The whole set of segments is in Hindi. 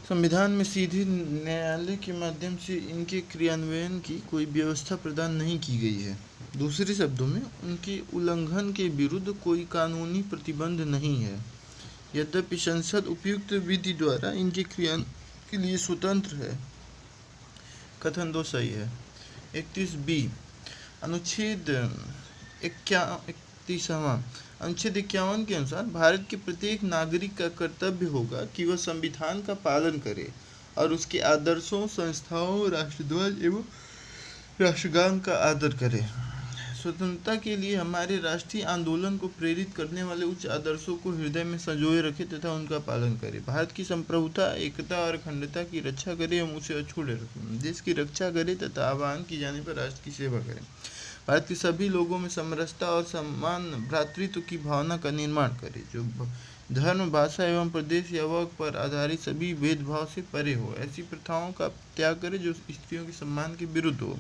संविधान में सीधे न्यायालय के माध्यम से इनके क्रियान्वयन की कोई व्यवस्था प्रदान नहीं की गई है। दूसरे शब्दों में, उनके उल्लंघन के विरुद्ध कोई कानूनी प्रतिबंध नहीं है। यद्यपि संसद उपयुक्त विधि द्वारा इनके क्रियान्वयन के लिए स्वतंत्र है। कथन 2 सही है। 31B अनुच्छेद 31वां अनुच्छेद 51 के अनुसार भारत के प्रत्येक नागरिक का कर्तव्य होगा कि वह संविधान का पालन करे और उसके आदर्शों, संस्थाओं, राष्ट्रध्वज एवं राष्ट्रगान का आदर करे। स्वतंत्रता के लिए हमारे राष्ट्रीय आंदोलन को प्रेरित करने वाले उच्च आदर्शों को हृदय में संजोए रखे तथा उनका पालन करे। भारत की संप्रभुता, एकता और अखंडता की रक्षा करे एवं उसे अछूते रखे। देश की रक्षा करे तथा आह्वान की जाने पर राष्ट्र की सेवा करे। भारत के सभी लोगों में समरसता और समान भ्रातृत्व की भावना का निर्माण करे, जो धर्म, भाषा एवं प्रदेश या वर्ग पर आधारित सभी भेदभाव से परे हो। ऐसी प्रथाओं का त्याग करे जो स्त्रियों के सम्मान के विरुद्ध हो।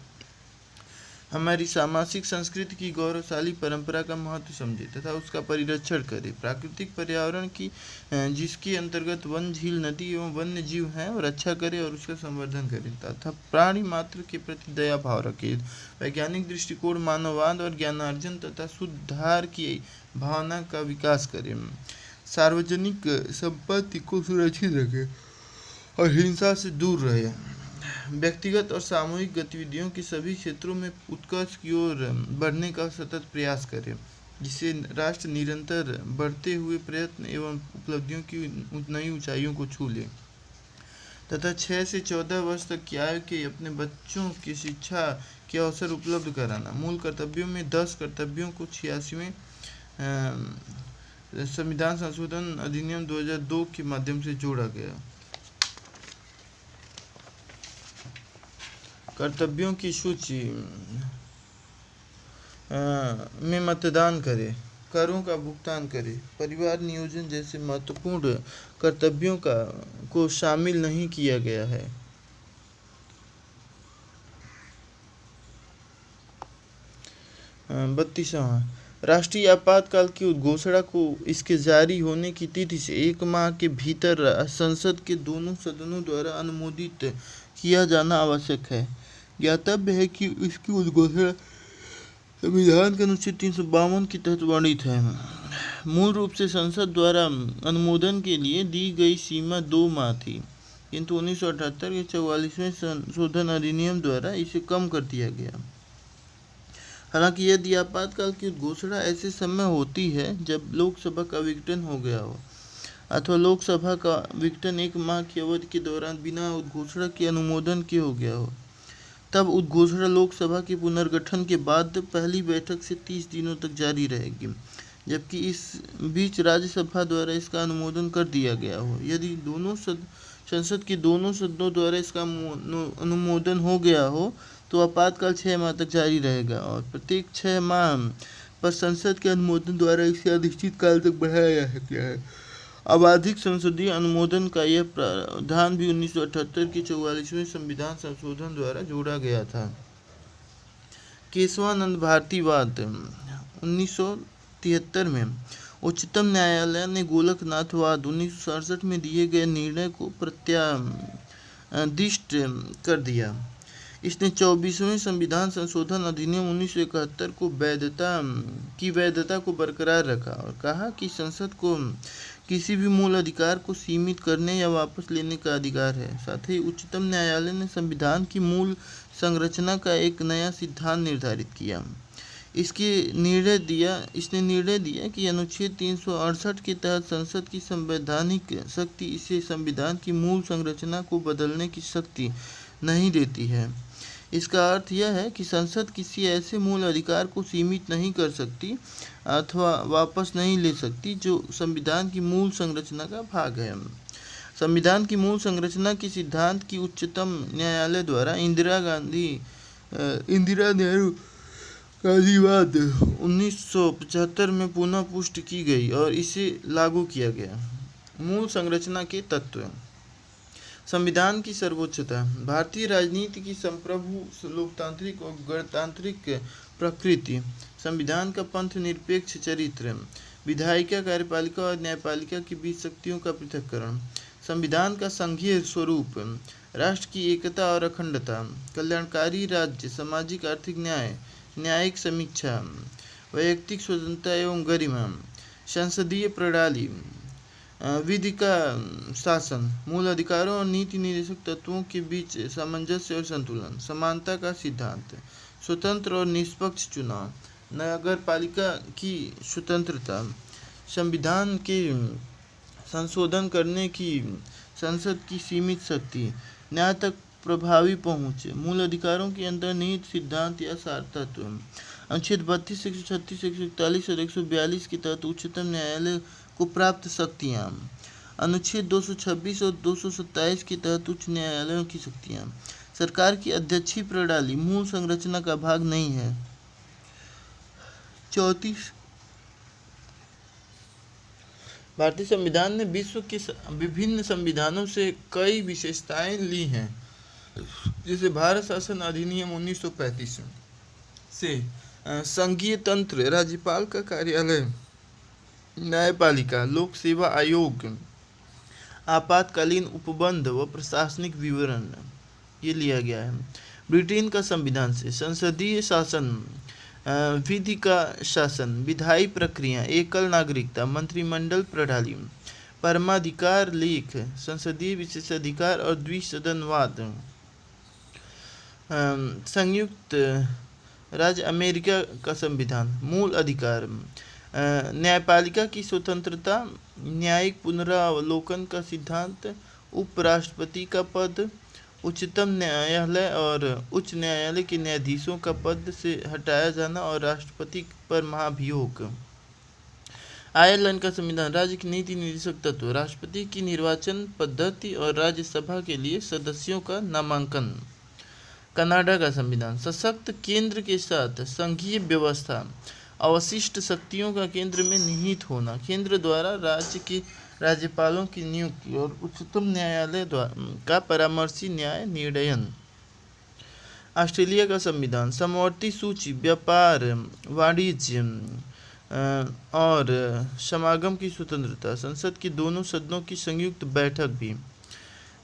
हमारी सामाजिक संस्कृति की गौरवशाली परंपरा का महत्व समझे तथा उसका परिरक्षण करे। प्राकृतिक पर्यावरण की जिसके अंतर्गत वन, झील, नदी एवं वन्य जीव हैं और रक्षा करे और उसका संवर्धन करे तथा प्राणी मात्र के प्रति दया भाव रखे। वैज्ञानिक दृष्टिकोण, मानववाद और ज्ञानार्जन तथा सुधार की भावना का विकास करे। सार्वजनिक संपत्ति को सुरक्षित रखे और हिंसा से दूर रहे। व्यक्तिगत और सामूहिक गतिविधियों के सभी क्षेत्रों में उत्कर्ष की ओर बढ़ने का सतत प्रयास करें, जिससे राष्ट्र निरंतर बढ़ते हुए प्रयत्न एवं उपलब्धियों की नई ऊंचाइयों को छू ले तथा 6 से 14 वर्ष तक की आयु के अपने बच्चों की शिक्षा के अवसर उपलब्ध कराना। मूल कर्तव्यों में 10 कर्तव्यों को 86वें संविधान संशोधन अधिनियम 2002 के माध्यम से जोड़ा गया। कर्तव्यों की सूची में मतदान करें, करों का भुगतान करें, परिवार नियोजन जैसे महत्वपूर्ण कर्तव्यों को शामिल नहीं किया गया है। बत्तीसवां राष्ट्रीय आपातकाल की उद्घोषणा को इसके जारी होने की तिथि से 1 माह के भीतर संसद के दोनों सदनों द्वारा अनुमोदित किया जाना आवश्यक है। ज्ञातव्य है कि इसकी उद्घोषणा संविधान के अनुच्छेद 352 के तहत वर्णित है। मूल रूप से संसद द्वारा अनुमोदन के लिए दी गई सीमा 2 माह थी, किंतु 1978 के 44वें संशोधन अधिनियम द्वारा इसे कम कर दिया गया। हालांकि यदि आपातकाल की घोषणा ऐसे समय होती है जब लोकसभा का विघटन हो गया हो अथवा लोकसभा का विघटन 1 माह की अवधि के दौरान बिना उद्घोषणा के अनुमोदन के हो गया हो, तब उद्घोषणा लोकसभा के पुनर्गठन के बाद पहली बैठक से 30 दिनों तक जारी रहेगी, जबकि इस बीच राज्यसभा द्वारा इसका अनुमोदन कर दिया गया हो। यदि संसद के दोनों सदनों द्वारा इसका अनुमोदन हो गया हो तो आपातकाल 6 माह तक जारी रहेगा और प्रत्येक 6 माह पर संसद के अनुमोदन द्वारा इसे अनिश्चित काल तक बढ़ाया जा सकता है। आवधिक संसदीय अनुमोदन का यह प्रावधान भी 1978 के 44वें संविधान संशोधन द्वारा जोड़ा गया था। केशवानंद भारतीवाद 1973 में उच्चतम न्यायालय ने गोलकनाथवाद 1967 में दिए गए निर्णय को प्रत्यादिष्ट कर दिया। इसने 24वें संविधान संशोधन अधिनियम 1971 को वैधता को बरकरार रखा और कहा कि संसद को किसी भी मूल अधिकार को सीमित करने या वापस लेने का अधिकार है। साथ ही उच्चतम न्यायालय ने संविधान की मूल संरचना का एक नया सिद्धांत निर्धारित किया। इसने निर्णय दिया कि अनुच्छेद 368 के तहत संसद की संवैधानिक शक्ति इसे संविधान की मूल संरचना को बदलने की शक्ति नहीं देती है। इसका अर्थ यह है कि संसद किसी ऐसे मूल अधिकार को सीमित नहीं कर सकती अथवा वापस नहीं ले सकती जो संविधान की मूल संरचना का भाग है। संविधान की मूल संरचना के सिद्धांत की उच्चतम न्यायालय द्वारा इंदिरा नेहरू गांधीवाद 1975 में पुनः पुष्टि की गई और इसे लागू किया गया। मूल संरचना के तत्व। संविधान की सर्वोच्चता। भारतीय राजनीति की संप्रभु, लोकतांत्रिक और गणतांत्रिक प्रकृति, संविधान का पंथ निरपेक्ष चरित्र, विधायिका, कार्यपालिका और न्यायपालिका के बीच शक्तियों का पृथक्करण, संविधान का संघीय स्वरूप, राष्ट्र की एकता और अखंडता, कल्याणकारी राज्य, सामाजिक आर्थिक न्याय, न्यायिक समीक्षा, वैयक्तिक स्वतंत्रता एवं गरिमा, संसदीय प्रणाली, विधि का शासन, मूल अधिकारों और नीति निर्देशक तत्वों के बीच सामंजस्य और संतुलन, समानता का सिद्धांत, स्वतंत्र और निष्पक्ष चुनाव, नगर पालिका की स्वतंत्रता, संविधान के संशोधन करने की संसद की सीमित शक्ति, न्याय तक प्रभावी पहुँच, मूल अधिकारों के अंतर्निहित सिद्धांत या सार तत्व। अनुच्छेद 32, 136, 141 और 142 के तहत उच्चतम न्यायालय को प्राप्त शक्तियाँ। अनुच्छेद 226 और 227 के तहत उच्च न्यायालयों की शक्तियाँ। सरकार की अध्यक्षीय प्रणाली मूल संरचना का भाग नहीं है। 34 भारतीय संविधान ने विश्व के विभिन्न संविधानों से कई विशेषताएं ली हैं, जैसे भारत शासन अधिनियम 1935 से संघीय तंत्र, राज्यपाल का कार्यालय, न्यायपालिका, लोक सेवा आयोग, आपातकालीन उपबंध व प्रशासनिक विवरण ये लिया गया है। ब्रिटेन का संविधान से संसदीय शासन, विधि का शासन, विधायी प्रक्रिया, एकल नागरिकता, मंत्रिमंडल प्रणाली, परमाधिकार लेख, संसदीय विशेषाधिकार और द्विसदनवाद। संयुक्त राज्य अमेरिका का संविधान, मूल अधिकार, न्यायपालिका की स्वतंत्रता, न्यायिक पुनरावलोकन का सिद्धांत, उपराष्ट्रपति का पद, उच्चतम न्यायालय और उच्च न्यायालय के न्यायाधीशों का पद से हटाया जाना और राष्ट्रपति पर महाभियोग। आयरलैंड का संविधान, राज्य की नीति निर्देशक तत्व, राष्ट्रपति की निर्वाचन पद्धति और राज्यसभा के लिए सदस्यों का नामांकन। कनाडा का संविधान, सशक्त केंद्र के साथ संघीय व्यवस्था, अवशिष्ट शक्तियों का केंद्र में निहित होना, केंद्र द्वारा राज्य के राज्यपालों की नियुक्ति और उच्चतम न्यायालय का परामर्शी न्याय निर्णयन। ऑस्ट्रेलिया का संविधान, समवर्ती सूची, व्यापार, वाणिज्य और समागम की स्वतंत्रता, संसद के दोनों सदनों की संयुक्त बैठक भी।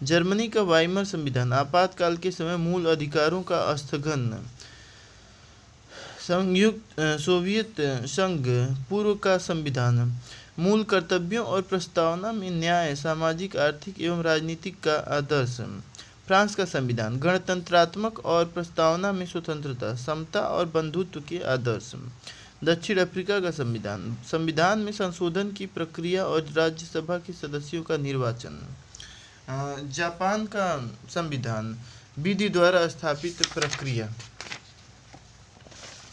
जर्मनी का वाइमर संविधान, आपातकाल के समय मूल अधिकारों का स्थगन। संयुक्त सोवियत संघ पूर्व का संविधान, मूल कर्तव्यों और प्रस्तावना में न्याय, सामाजिक, आर्थिक एवं राजनीतिक का आदर्श। फ्रांस का संविधान, गणतंत्रात्मक और प्रस्तावना में स्वतंत्रता, समता और बंधुत्व के आदर्श। दक्षिण अफ्रीका का संविधान, संविधान में संशोधन की प्रक्रिया और राज्यसभा के सदस्यों का निर्वाचन। जापान का संविधान, विधि द्वारा स्थापित प्रक्रिया।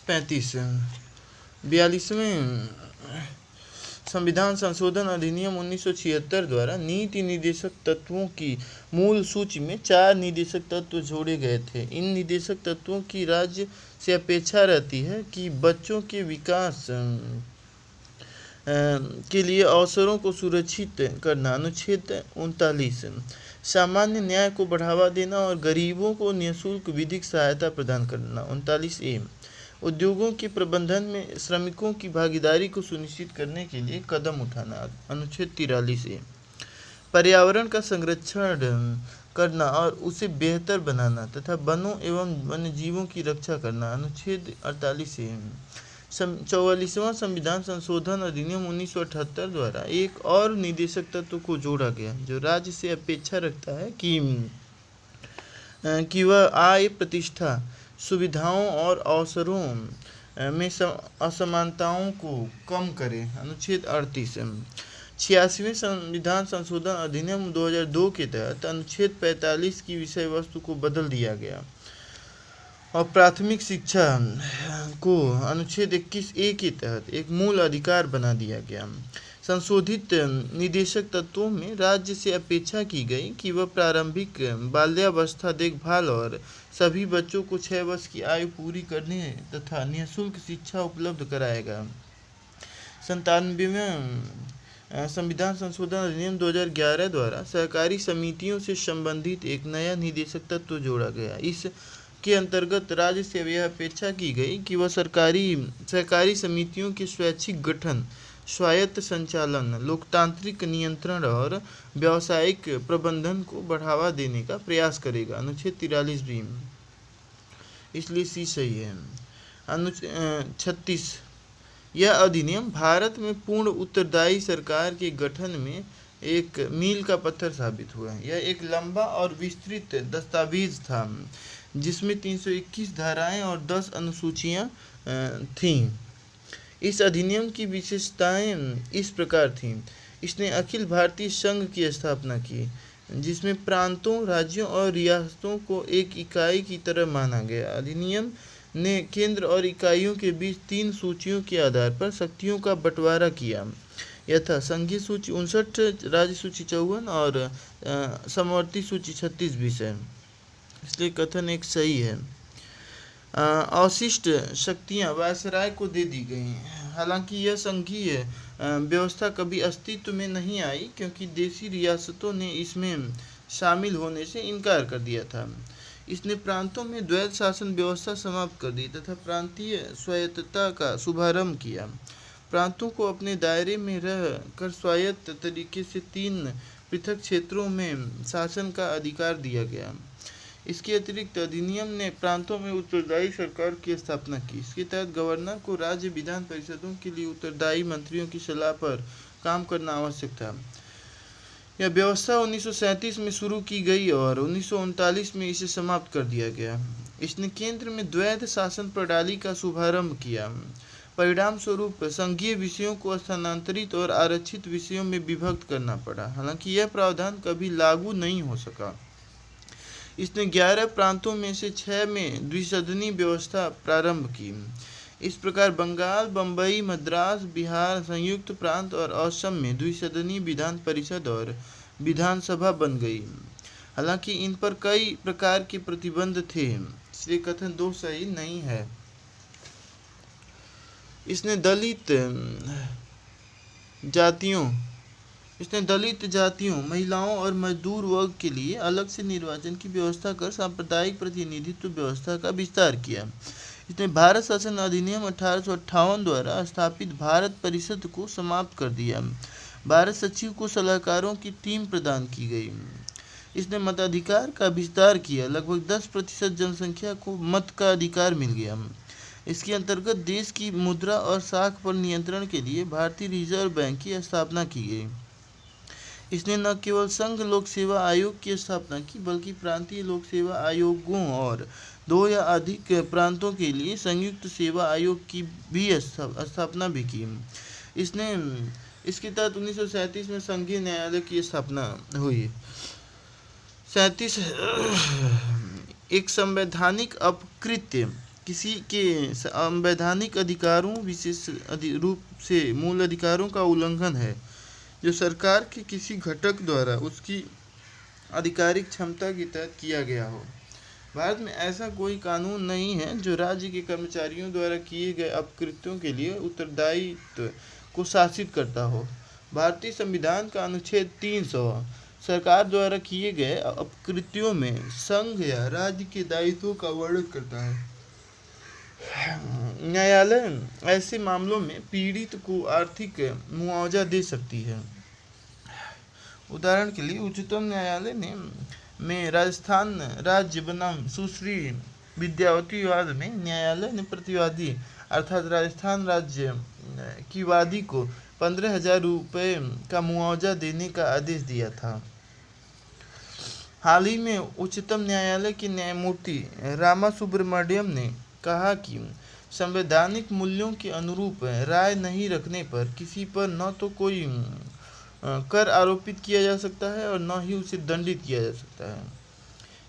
42वें संविधान संशोधन अधिनियम 1976 द्वारा नीति निर्देशक तत्वों की मूल सूची में 4 निर्देशक तत्व जोड़े गए थे। इन निर्देशक तत्वों की राज्य से अपेक्षा रहती है कि बच्चों के विकास के लिए अवसरों को सुरक्षित करना। अनुच्छेद 39 सामान्य न्याय को बढ़ावा देना और गरीबों को निःशुल्क विधिक सहायता प्रदान करना। 39A उद्योगों के प्रबंधन में श्रमिकों की भागीदारी को सुनिश्चित करने के लिए कदम उठाना। अनुच्छेद 43A पर्यावरण का संरक्षण करना और उसे बेहतर बनाना तथा वनों एवं वन्यजीवों की रक्षा करना। अनुच्छेद 48A 44वां संविधान संशोधन अधिनियम 1978 द्वारा एक और निर्देशक तत्व को जोड़ा गया जो राज्य से अपेक्षा रखता है कि वह आय, प्रतिष्ठा, सुविधाओं और अवसरों में असमानताओं को कम करे। अनुच्छेद 38 86वें संविधान संशोधन अधिनियम 2002 के तहत अनुच्छेद 45 की विषय वस्तु को बदल दिया गया और प्राथमिक शिक्षा को अनुच्छेद 21A के तहत एक मूल अधिकार बना दिया गया। संशोधित निर्देशक तत्वों में राज्य से अपेक्षा की गई कि वह प्रारंभिक बाल्यावस्था देखभाल और सभी बच्चों को 6 वर्ष की आयु पूरी करने तथा निःशुल्क शिक्षा उपलब्ध कराएगा। 97वें संविधान संशोधन अधिनियम 2011 द्वारा सहकारी समितियों से संबंधित एक नया निर्देशक तत्व जोड़ा गया। इसके अंतर्गत राज्य से यह अपेक्षा की गई कि वह सहकारी समितियों के स्वैच्छिक गठन, स्वायत्त संचालन, लोकतांत्रिक नियंत्रण और व्यावसायिक प्रबंधन को बढ़ावा देने का प्रयास करेगा। अनुच्छेद 43 भी, इसलिए सी सही है। अनुच्छेद 36, यह अधिनियम भारत में पूर्ण उत्तरदायी सरकार के गठन में एक मील का पत्थर साबित हुआ है। यह एक लंबा और विस्तृत दस्तावेज था जिसमें 321 धाराएं और 10 अनुसूचियां थीं। इस अधिनियम की विशेषताएं इस प्रकार थीं। इसने अखिल भारतीय संघ की स्थापना की, जिसमें प्रांतों, राज्यों और रियासतों को एक इकाई की तरह माना गया। अधिनियम ने केंद्र और इकाइयों के बीच 3 सूचियों के आधार पर शक्तियों का बंटवारा किया, यथा संघीय सूची 59, राज्य सूची 54 और समवर्ती सूची 36 विषय। इसलिए कथन एक सही है। अवशिष्ट शक्तियां वायसराय को दे दी गई। हालांकि यह संघीय व्यवस्था कभी अस्तित्व में नहीं आई, क्योंकि देशी रियासतों ने इसमें शामिल होने से इनकार कर दिया था। इसने प्रांतों में द्वैध शासन व्यवस्था समाप्त कर दी तथा प्रांतीय स्वायत्तता का शुभारंभ किया। प्रांतों को अपने दायरे में रह कर स्वायत्त तरीके से 3 पृथक क्षेत्रों में शासन का अधिकार दिया गया। इसके अतिरिक्त अधिनियम ने प्रांतों में उत्तरदायी सरकार की स्थापना की। इसके तहत गवर्नर को राज्य विधान परिषदों के लिए उत्तरदायी मंत्रियों की सलाह पर काम करना आवश्यक था। यह व्यवस्था 1937 में शुरू की गई और 1939 में इसे समाप्त कर दिया गया। इसने केंद्र में द्वैध शासन प्रणाली का शुभारंभ किया। परिणाम स्वरूप संघीय विषयों को स्थानांतरित और आरक्षित विषयों में विभक्त करना पड़ा। हालांकि यह प्रावधान कभी लागू नहीं हो सका। इसने 11 प्रांतों में से 6 में द्विसदनी व्यवस्था प्रारंभ की। इस प्रकार बंगाल, बम्बई, मद्रास, बिहार, संयुक्त प्रांत और असम में द्विसदनी विधान परिषद और विधानसभा बन गई। हालांकि इन पर कई प्रकार के प्रतिबंध थे, इसलिए कथन 2 सही नहीं है। इसने दलित जातियों, महिलाओं और मजदूर वर्ग के लिए अलग से निर्वाचन की व्यवस्था कर सांप्रदायिक प्रतिनिधित्व व्यवस्था का विस्तार किया। इसने भारत शासन अधिनियम 1858 द्वारा स्थापित भारत परिषद को समाप्त कर दिया। भारत सचिव को सलाहकारों की टीम प्रदान की गई। इसने मताधिकार का विस्तार किया। लगभग 10% जनसंख्या को मत का अधिकार मिल गया। इसके अंतर्गत देश की मुद्रा और साख पर नियंत्रण के लिए भारतीय रिजर्व बैंक की स्थापना की गई। इसने न केवल संघ लोक सेवा आयोग की स्थापना की, बल्कि प्रांतीय लोक सेवा आयोगों और 2 या अधिक प्रांतों के लिए संयुक्त सेवा आयोग की भी स्थापना भी की। इसके तहत 1937 में संघीय न्यायालय की स्थापना हुई। 37 एक संवैधानिक अपकृत्य किसी के संवैधानिक अधिकारों, विशेष रूप से मूल अधिकारों का उल्लंघन है, जो सरकार के किसी घटक द्वारा उसकी आधिकारिक क्षमता के तहत किया गया हो। भारत में ऐसा कोई कानून नहीं है जो राज्य के कर्मचारियों द्वारा किए गए अपकृत्यों के लिए उत्तरदायित्व को शासित करता हो। भारतीय संविधान का अनुच्छेद 300 सरकार द्वारा किए गए अपकृत्यों में संघ या राज्य के दायित्वों का वर्णन करता है। न्यायालय ऐसे मामलों में पीड़ित को आर्थिक मुआवजा दे सकती है। उदाहरण के लिए उच्चतम न्यायालय में राजस्थान राज्य बनाम सुश्री विद्यावती विवाद में न्यायालय ने प्रतिवादी अर्थात राजस्थान राज्य की वादी को 15,000 रुपये का मुआवजा देने का आदेश दिया था। हाल ही में उच्चतम न्यायालय के न्यायमूर्ति रामा सुब्रमण्यम ने कहा कि संवैधानिक मूल्यों के अनुरूप राय नहीं रखने पर किसी पर न तो कोई कर आरोपित किया जा सकता है और न ही उसे दंडित किया जा सकता है।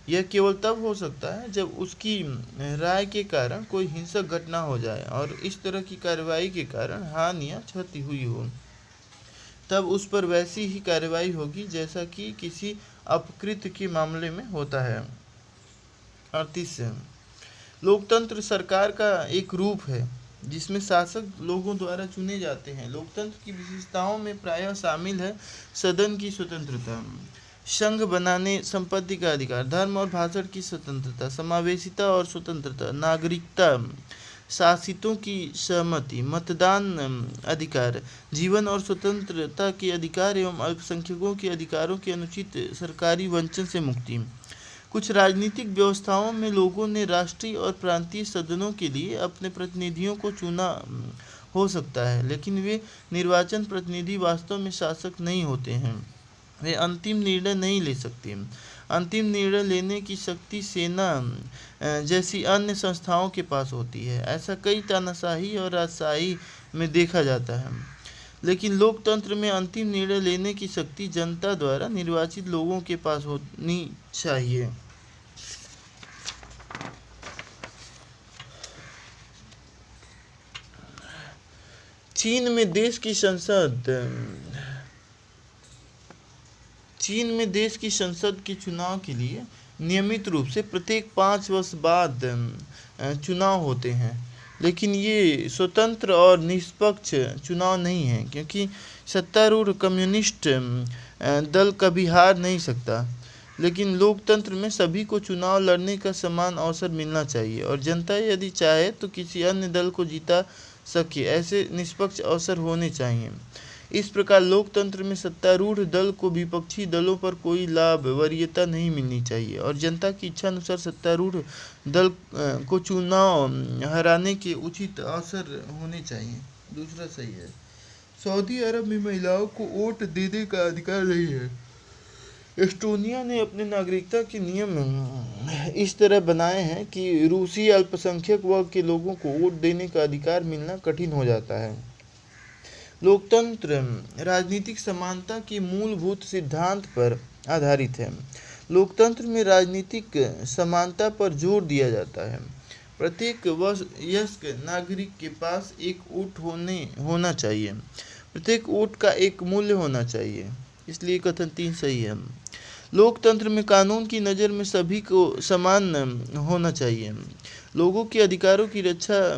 यह केवल तब हो सकता है जब उसकी राय के कारण कोई हिंसक घटना हो जाए और इस तरह की कार्रवाई के कारण हानि या क्षति हुई हो, तब उस पर वैसी ही कार्रवाई होगी जैसा कि किसी अपकृत्य के मामले में होता है। 38 लोकतंत्र सरकार का एक रूप है जिसमें शासक लोगों द्वारा चुने जाते हैं। लोकतंत्र की विशेषताओं में प्रायः शामिल है सदन की स्वतंत्रता, संघ बनाने संपत्ति का अधिकार, धर्म और भाषण की स्वतंत्रता, समावेशिता और स्वतंत्रता, नागरिकता, शासितों की सहमति, मतदान अधिकार, जीवन और स्वतंत्रता के अधिकार एवं अल्पसंख्यकों के अधिकारों के अनुचित सरकारी वंचन से मुक्ति। कुछ राजनीतिक व्यवस्थाओं में लोगों ने राष्ट्रीय और प्रांतीय सदनों के लिए अपने प्रतिनिधियों को चुना हो सकता है, लेकिन वे निर्वाचन प्रतिनिधि वास्तव में शासक नहीं होते हैं। वे अंतिम निर्णय नहीं ले सकते। अंतिम निर्णय लेने की शक्ति सेना जैसी अन्य संस्थाओं के पास होती है। ऐसा कई तानाशाही और राजशाही में देखा जाता है। लेकिन लोकतंत्र में अंतिम निर्णय लेने की शक्ति जनता द्वारा निर्वाचित लोगों के पास होनी चाहिए। चीन में देश की संसद के चुनाव के लिए नियमित रूप से प्रत्येक 5 वर्ष बाद चुनाव होते हैं, लेकिन ये स्वतंत्र और निष्पक्ष चुनाव नहीं है, क्योंकि सत्तारूढ़ कम्युनिस्ट दल कभी हार नहीं सकता। लेकिन लोकतंत्र में सभी को चुनाव लड़ने का समान अवसर मिलना चाहिए और जनता यदि चाहे तो किसी अन्य दल को जीता सके, ऐसे निष्पक्ष अवसर होने चाहिए। इस प्रकार लोकतंत्र में सत्तारूढ़ दल को विपक्षी दलों पर कोई लाभ वरीयता नहीं मिलनी चाहिए और जनता की इच्छा अनुसार सत्तारूढ़ दल को चुनाव हराने के उचित अवसर होने चाहिए। दूसरा सही है, सऊदी अरब में महिलाओं को वोट देने का अधिकार नहीं है। एस्टोनिया ने अपने नागरिकता के नियम इस तरह बनाए हैं कि रूसी अल्पसंख्यक वर्ग के लोगों को वोट देने का अधिकार मिलना कठिन हो जाता है। लोकतंत्र राजनीतिक समानता के मूलभूत सिद्धांत पर आधारित है। लोकतंत्र में राजनीतिक समानता पर जोर दिया जाता है। प्रत्येक वयस्क नागरिक के पास एक वोट होना चाहिए। प्रत्येक वोट का एक मूल्य होना चाहिए। इसलिए कथन 3 सही है। लोकतंत्र में कानून की नज़र में सभी को समान होना चाहिए। लोगों के अधिकारों की रक्षा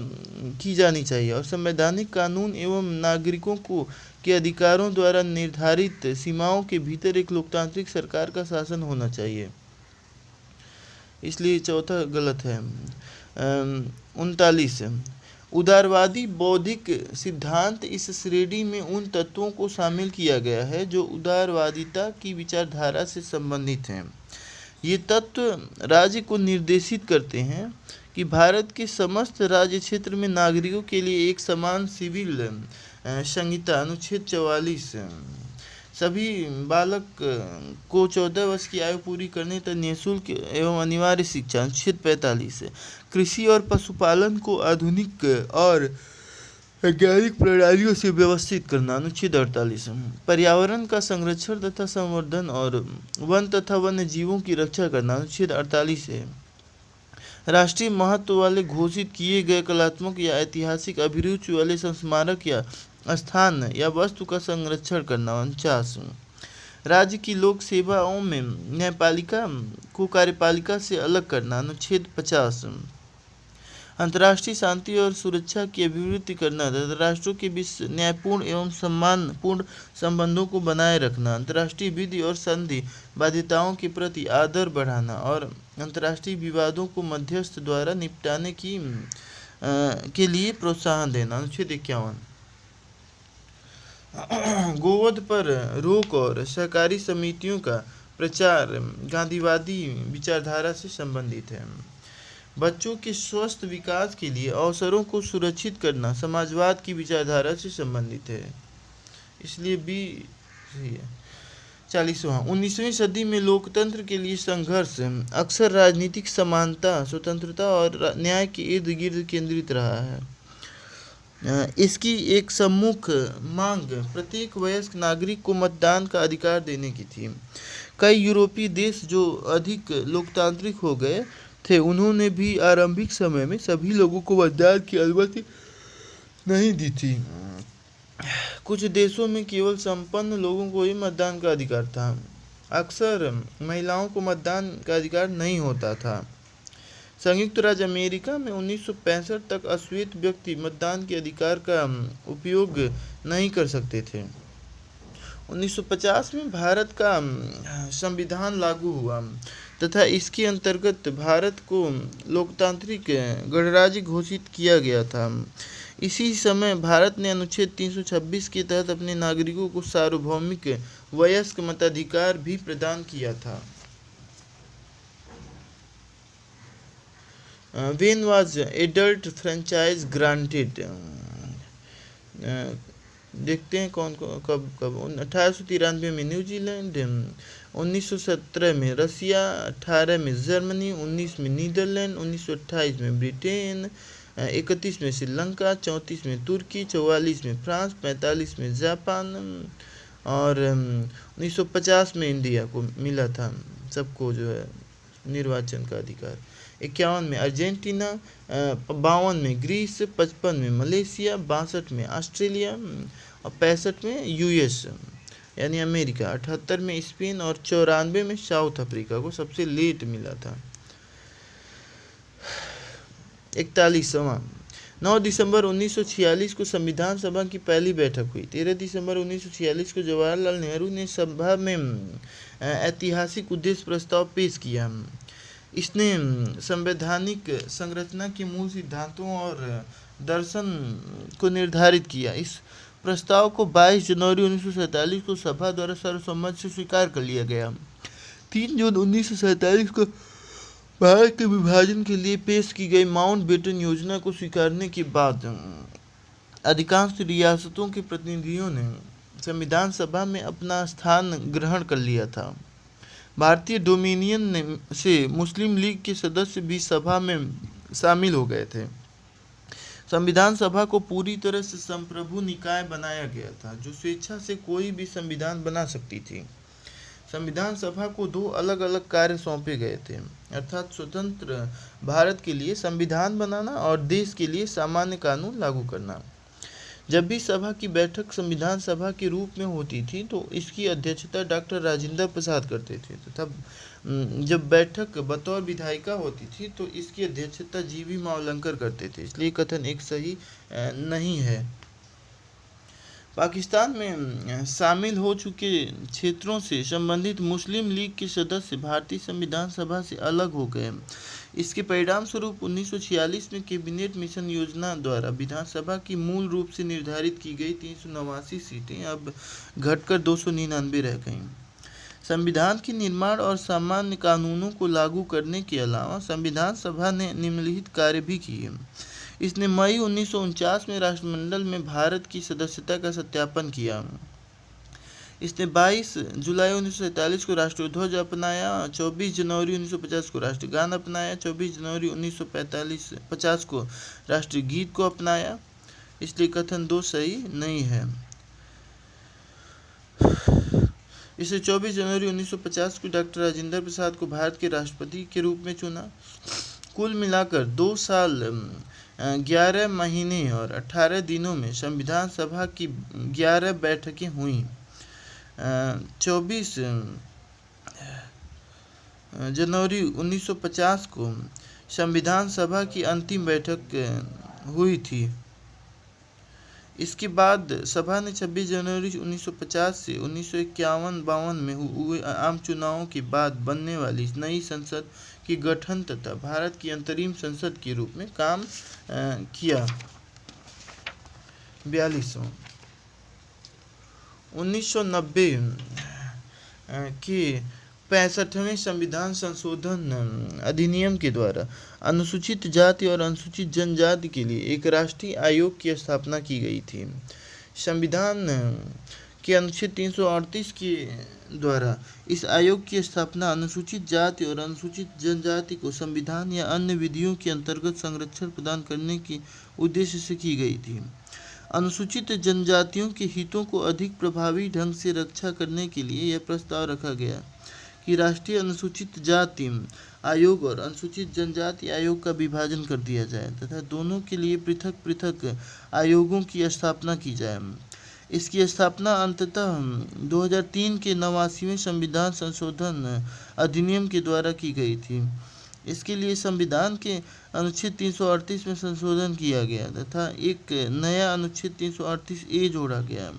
की जानी चाहिए और संवैधानिक कानून एवं नागरिकों के अधिकारों द्वारा निर्धारित सीमाओं के भीतर एक लोकतांत्रिक सरकार का शासन होना चाहिए। इसलिए चौथा गलत है। 39 उदारवादी बौद्धिक सिद्धांत, इस श्रेणी में उन तत्वों को शामिल किया गया है जो उदारवादिता की विचारधारा से संबंधित हैं। ये तत्व राज्य को निर्देशित करते हैं कि भारत के समस्त राज्य क्षेत्र में नागरिकों के लिए एक समान सिविल संहिता अनुच्छेद 44, सभी बालक को 14 वर्ष की आयु पूरी करने तक निःशुल्क एवं अनिवार्य शिक्षा अनुच्छेद 45, कृषि और पशुपालन को आधुनिक और वैज्ञानिक प्रणालियों से व्यवस्थित करना अनुच्छेद 48, पर्यावरण का संरक्षण तथा संवर्धन और वन तथा वन्य जीवों की रक्षा करना अनुच्छेद 48 है। राष्ट्रीय महत्व वाले घोषित किए गए कलात्मक या ऐतिहासिक अभिरुचि वाले संस्मारक या स्थान या वस्तु का संरक्षण करना 49। राज्य की लोक सेवाओं में न्यायपालिका को कार्यपालिका से अलग करना अनुच्छेद 50। अंतर्राष्ट्रीय शांति और सुरक्षा की अभिवृद्धि करना तथा राष्ट्रों के बीच न्यायपूर्ण एवं सम्मानपूर्ण संबंधों को बनाए रखना, अंतर्राष्ट्रीय विधि और संधि बाध्यताओं के प्रति आदर बढ़ाना और अंतर्राष्ट्रीय विवादों को मध्यस्थ द्वारा निपटाने के लिए प्रोत्साहन देना अनुच्छेद 51। गोवध पर रोक और सहकारी समितियों का प्रचार गांधीवादी विचारधारा से संबंधित है। बच्चों के स्वस्थ विकास के लिए अवसरों को सुरक्षित करना समाजवाद की विचारधारा से संबंधित है। इसलिए भी सही है। 40वां 19वीं सदी में लोकतंत्र के लिए संघर्ष अक्सर राजनीतिक समानता, स्वतंत्रता और न्याय के इर्द गिर्द केंद्रित रहा है। इसकी एक सम्मुख मांग प्रत्येक वयस्क नागरिक को मतदान का अधिकार देने की थी। कई यूरोपीय देश जो अधिक लोकतांत्रिक हो गए थे, उन्होंने भी आरंभिक समय में सभी लोगों को मतदान की अनुमति नहीं दी थी। कुछ देशों में केवल संपन्न लोगों को ही मतदान का अधिकार था। अक्सर महिलाओं को मतदान का अधिकार नहीं होता था। संयुक्त राज्य अमेरिका में 1965 तक अश्वेत व्यक्ति मतदान के अधिकार का उपयोग नहीं कर सकते थे। 1950 में भारत का संविधान लागू हुआ तथा इसके अंतर्गत भारत को लोकतांत्रिक गणराज्य घोषित किया गया था। इसी समय भारत ने अनुच्छेद 326 के तहत अपने नागरिकों को सार्वभौमिक वयस्क मताधिकार भी प्रदान किया था। When was adult franchise granted? देखते हैं कौन कब कब 1893 में न्यूजीलैंड, 1917 में रसिया, 18 में जर्मनी, 19 में नीदरलैंड, 1928 में ब्रिटेन, 31 में श्रीलंका, 34 में तुर्की, 44 में फ्रांस, 45 में जापान और 1950 में इंडिया को मिला था सबको जो है निर्वाचन का अधिकार। 51 में अर्जेंटीना, 52 में ग्रीस, 55 में मलेशिया, 62 में ऑस्ट्रेलिया और 65 में यूएस यानी अमेरिका, 78 में स्पेन और 94 में साउथ अफ्रीका को सबसे लेट मिला था। 41वां 9 दिसंबर 1946 को संविधान सभा की पहली बैठक हुई। 13 दिसंबर 1946 को जवाहरलाल नेहरू ने सभा में ऐतिहासिक उद्देश्य प्रस्ताव पेश किया। इसने संवैधानिक संरचना के मूल सिद्धांतों और दर्शन को निर्धारित किया। इस प्रस्ताव को 22 जनवरी 1947 को सभा द्वारा सर्वसम्मति से स्वीकार कर लिया गया। 3 जून 1947 को भारत के विभाजन के लिए पेश की गई माउंटबेटन योजना को स्वीकारने के बाद अधिकांश रियासतों के प्रतिनिधियों ने संविधान सभा में अपना स्थान ग्रहण कर लिया था। भारतीय डोमिनियन से मुस्लिम लीग के सदस्य भी सभा में शामिल हो गए थे। संविधान सभा को पूरी तरह से संप्रभु निकाय बनाया गया था, जो स्वेच्छा से कोई भी संविधान बना सकती थी। संविधान सभा को 2 अलग अलग कार्य सौंपे गए थे, अर्थात स्वतंत्र भारत के लिए संविधान बनाना और देश के लिए सामान्य कानून लागू करना। जब भी सभा की बैठक संविधान सभा के रूप में होती थी तो इसकी अध्यक्षता डॉक्टर राजेंद्र प्रसाद करते थे तथा जब बैठक बतौर विधायिका होती थी तो इसकी अध्यक्षता जीवी मावलंकर करते थे, इसलिए कथन एक सही नहीं है। पाकिस्तान में शामिल हो चुके क्षेत्रों से संबंधित मुस्लिम लीग के सदस्य भारतीय संविधान सभा से अलग हो गए। इसके परिणाम स्वरूप 1946 में कैबिनेट मिशन योजना द्वारा विधानसभा की मूल रूप से निर्धारित की गई 389 सीटें अब घटकर 299 रह गईं। संविधान के निर्माण और सामान्य कानूनों को लागू करने के अलावा संविधान सभा ने निम्नलिखित कार्य भी किए। इसने मई 1949 में राष्ट्रमंडल में भारत की सदस्यता का सत्यापन किया। इसने 22 जुलाई 1947 को राष्ट्रध्वज अपनाया, 24 जनवरी 1950 को राष्ट्रगान अपनाया, 24 जनवरी 1950 को राष्ट्रगीत को अपनाया, इसलिए कथन 2 सही नहीं है। इसे 24 जनवरी 1950 को डॉक्टर राजेंद्र प्रसाद को भारत के राष्ट्रपति के रूप में चुना। कुल मिलाकर 2 साल 11 महीने और 18 दिनों में संविधान सभा की 11 बैठकें हुईं। 24 जनवरी 1950 को संविधान सभा की अंतिम बैठक हुई थी। इसके बाद सभा ने 26 जनवरी 1950 से 1951-52 में हुए आम चुनावों के बाद बनने वाली नई संसद के गठन तथा भारत की अंतरिम संसद के रूप में काम किया। 42वां 1990 के 65वें संविधान संशोधन अधिनियम के द्वारा अनुसूचित जाति और अनुसूचित जनजाति के लिए एक राष्ट्रीय आयोग की स्थापना की गई थी। संविधान के अनुच्छेद 338 के द्वारा इस आयोग की स्थापना अनुसूचित जाति और अनुसूचित जनजाति को संविधान या अन्य विधियों के अंतर्गत संरक्षण प्रदान करने के उद्देश्य से की गई थी। अनुसूचित जनजातियों के हितों को अधिक प्रभावी ढंग से रक्षा करने के लिए यह प्रस्ताव रखा गया कि राष्ट्रीय अनुसूचित जाति आयोग और अनुसूचित जनजाति आयोग का विभाजन कर दिया जाए तथा दोनों के लिए पृथक पृथक आयोगों की स्थापना की जाए। इसकी स्थापना अंततः 2003 के 89वें संविधान संशोधन अधिनियम के द्वारा की गई थी। इसके लिए संविधान के अनुच्छेद 338 में संशोधन किया गया तथा एक नया अनुच्छेद 338 ए जोड़ा गया।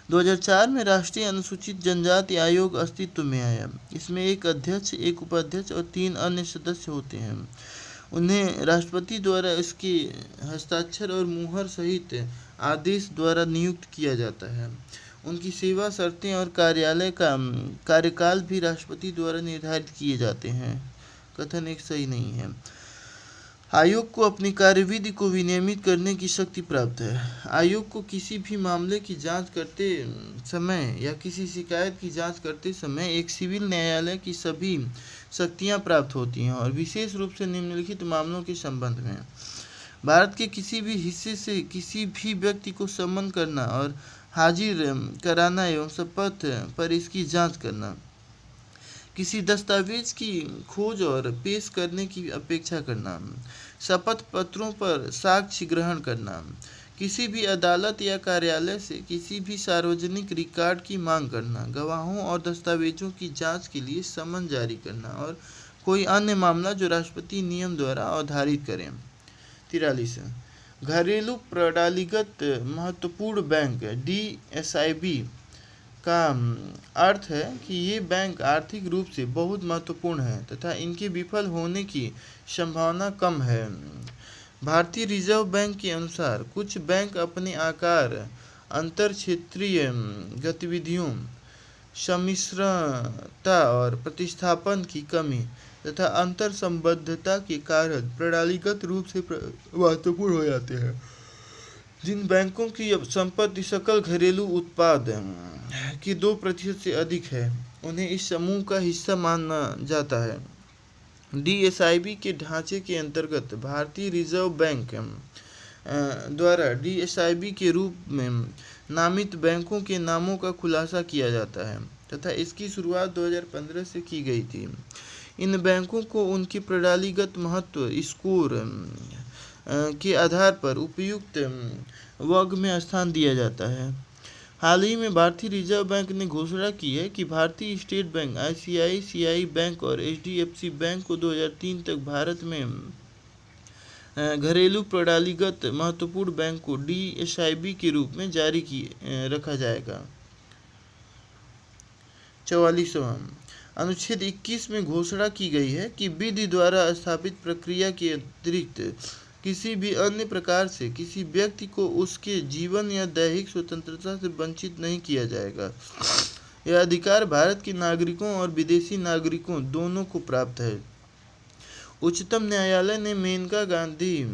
2004 में राष्ट्रीय अनुसूचित जनजाति आयोग अस्तित्व में आया। इसमें एक अध्यक्ष, एक उपाध्यक्ष और 3 अन्य सदस्य होते हैं। उन्हें राष्ट्रपति द्वारा इसके हस्ताक्षर और मुहर सहित आदेश द्वारा नियुक्त किया जाता है। उनकी सेवा शर्तें और कार्यालय का कार्यकाल भी राष्ट्रपति द्वारा निर्धारित किए जाते हैं। कथन एक सही नहीं है। आयोग को अपनी कार्यविधि को विनियमित करने की शक्ति प्राप्त है। आयोग को किसी भी मामले की जांच करते समय या किसी शिकायत की जांच करते समय एक सिविल न्यायालय की सभी शक्तियां प्राप्त होती हैं और विशेष रूप से निम्नलिखित मामलों के संबंध में: भारत के किसी भी हिस्से से किसी भी व्यक्ति को सम्मन करना और हाजिर कराना एवं शपथ पर इसकी जांच करना, किसी दस्तावेज की खोज और पेश करने की अपेक्षा करना, शपथ पत्रों पर साक्ष्य ग्रहण करना, किसी भी अदालत या कार्यालय से किसी भी सार्वजनिक रिकॉर्ड की मांग करना, गवाहों और दस्तावेजों की जांच के लिए समन जारी करना और कोई अन्य मामला जो राष्ट्रपति नियम द्वारा अवधारित करें। 43 घरेलू प्रणालीगत महत्वपूर्ण बैंक DSIB का अर्थ है कि ये बैंक आर्थिक रूप से बहुत महत्वपूर्ण हैं तथा इनके विफल होने की संभावना कम है। भारतीय रिजर्व बैंक के अनुसार कुछ बैंक अपने आकार, अंतर क्षेत्रीय गतिविधियों, सम्मिश्रता और प्रतिस्थापन की कमी तथा अंतर संबद्धता के कारण प्रणालीगत रूप से महत्वपूर्ण हो जाते हैं। जिन बैंकों की संपत्ति सकल घरेलू उत्पाद की 2% से अधिक है, उन्हें इस समूह का हिस्सा माना जाता है। DSIB के ढांचे के अंतर्गत भारतीय रिजर्व बैंक द्वारा DSIB के रूप में नामित बैंकों के नामों का खुलासा किया जाता है तथा इसकी शुरुआत 2015 से की गई थी। इन बैंकों को उनके प्रणालीगत महत्व स्कोर के आधार पर उपयुक्त वर्ग में स्थान दिया जाता है। हाल ही में भारतीय रिजर्व बैंक ने घोषणा की है कि भारतीय स्टेट बैंक, ICICI बैंक और HDFC बैंक को 2003 तक भारत में घरेलू प्रणालीगत महत्वपूर्ण बैंक को DSIB के रूप में जारी रखा जाएगा। 44वां अनुच्छेद 21 में घोषणा की गई है कि विधि द्वारा स्थापित प्रक्रिया के अतिरिक्त किसी भी अन्य प्रकार से किसी व्यक्ति को उसके जीवन या दैहिक स्वतंत्रता से वंचित नहीं किया जाएगा। यह अधिकार भारत के नागरिकों और विदेशी नागरिकों दोनों को प्राप्त है। उच्चतम न्यायालय ने मेनका गांधी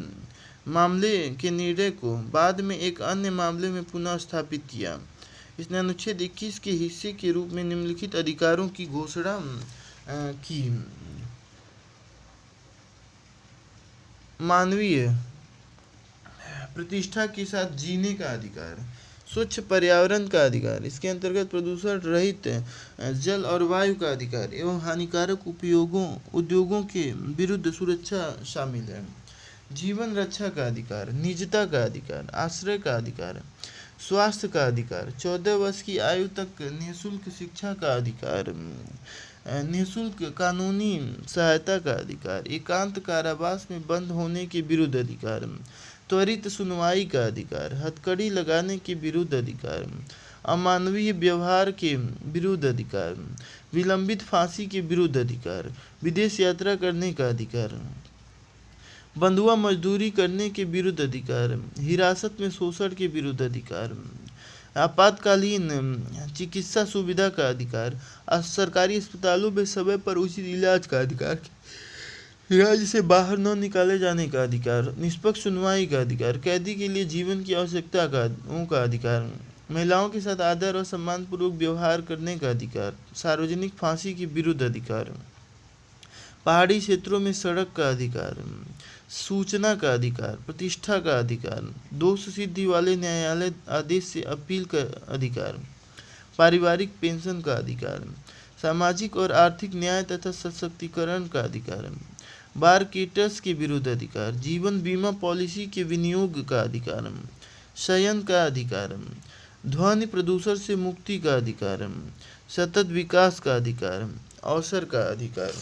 मामले के निर्णय को बाद में एक अन्य मामले में पुनः स्थापित किया। इसने अनुच्छेद 21 के हिस्से के रूप में निम्नलिखित अधिकारों की घोषणा की: मानवीय प्रतिष्ठा के साथ जीने का अधिकार, स्वच्छ पर्यावरण का अधिकार, इसके अंतर्गत प्रदूषण रहित जल और वायु का अधिकार एवं हानिकारक उद्योगों के विरुद्ध सुरक्षा शामिल है, जीवन रक्षा का अधिकार, निजता का अधिकार, आश्रय का अधिकार, स्वास्थ्य का अधिकार, 14 वर्ष की आयु तक निःशुल्क शिक्षा का अधिकार, निःशुल्क कानूनी सहायता का अधिकार, एकांत कारावास में बंद होने के विरुद्ध अधिकार, त्वरित सुनवाई का अधिकार, हथकड़ी लगाने के विरुद्ध अधिकार, अमानवीय व्यवहार के विरुद्ध अधिकार, विलंबित फांसी के विरुद्ध अधिकार, विदेश यात्रा करने का अधिकार, बंधुआ मजदूरी करने के विरुद्ध अधिकार, हिरासत में शोषण के विरुद्ध अधिकार, आपातकालीन चिकित्सा सुविधा का अधिकार, सरकारी अस्पतालों में समय पर उचित इलाज का अधिकार, राज्य से बाहर न निकाले जाने का अधिकार, निष्पक्ष सुनवाई का अधिकार, कैदी के लिए जीवन की आवश्यकताओं का अधिकार, महिलाओं के साथ आदर और सम्मानपूर्वक व्यवहार करने का अधिकार, सार्वजनिक फांसी के विरुद्ध अधिकार, पहाड़ी क्षेत्रों में सड़क का अधिकार, सूचना का अधिकार, प्रतिष्ठा का अधिकार, दोष सिद्धि वाले न्यायालय आदेश से अपील का अधिकार, पारिवारिक पेंशन का अधिकार, सामाजिक और आर्थिक न्याय तथा सशक्तिकरण का अधिकार, बारकेटर्स के विरुद्ध अधिकार, जीवन बीमा पॉलिसी के विनियोग का अधिकार, शयन का अधिकार, ध्वनि प्रदूषण से मुक्ति का अधिकार, सतत विकास का अधिकार, अवसर का अधिकार।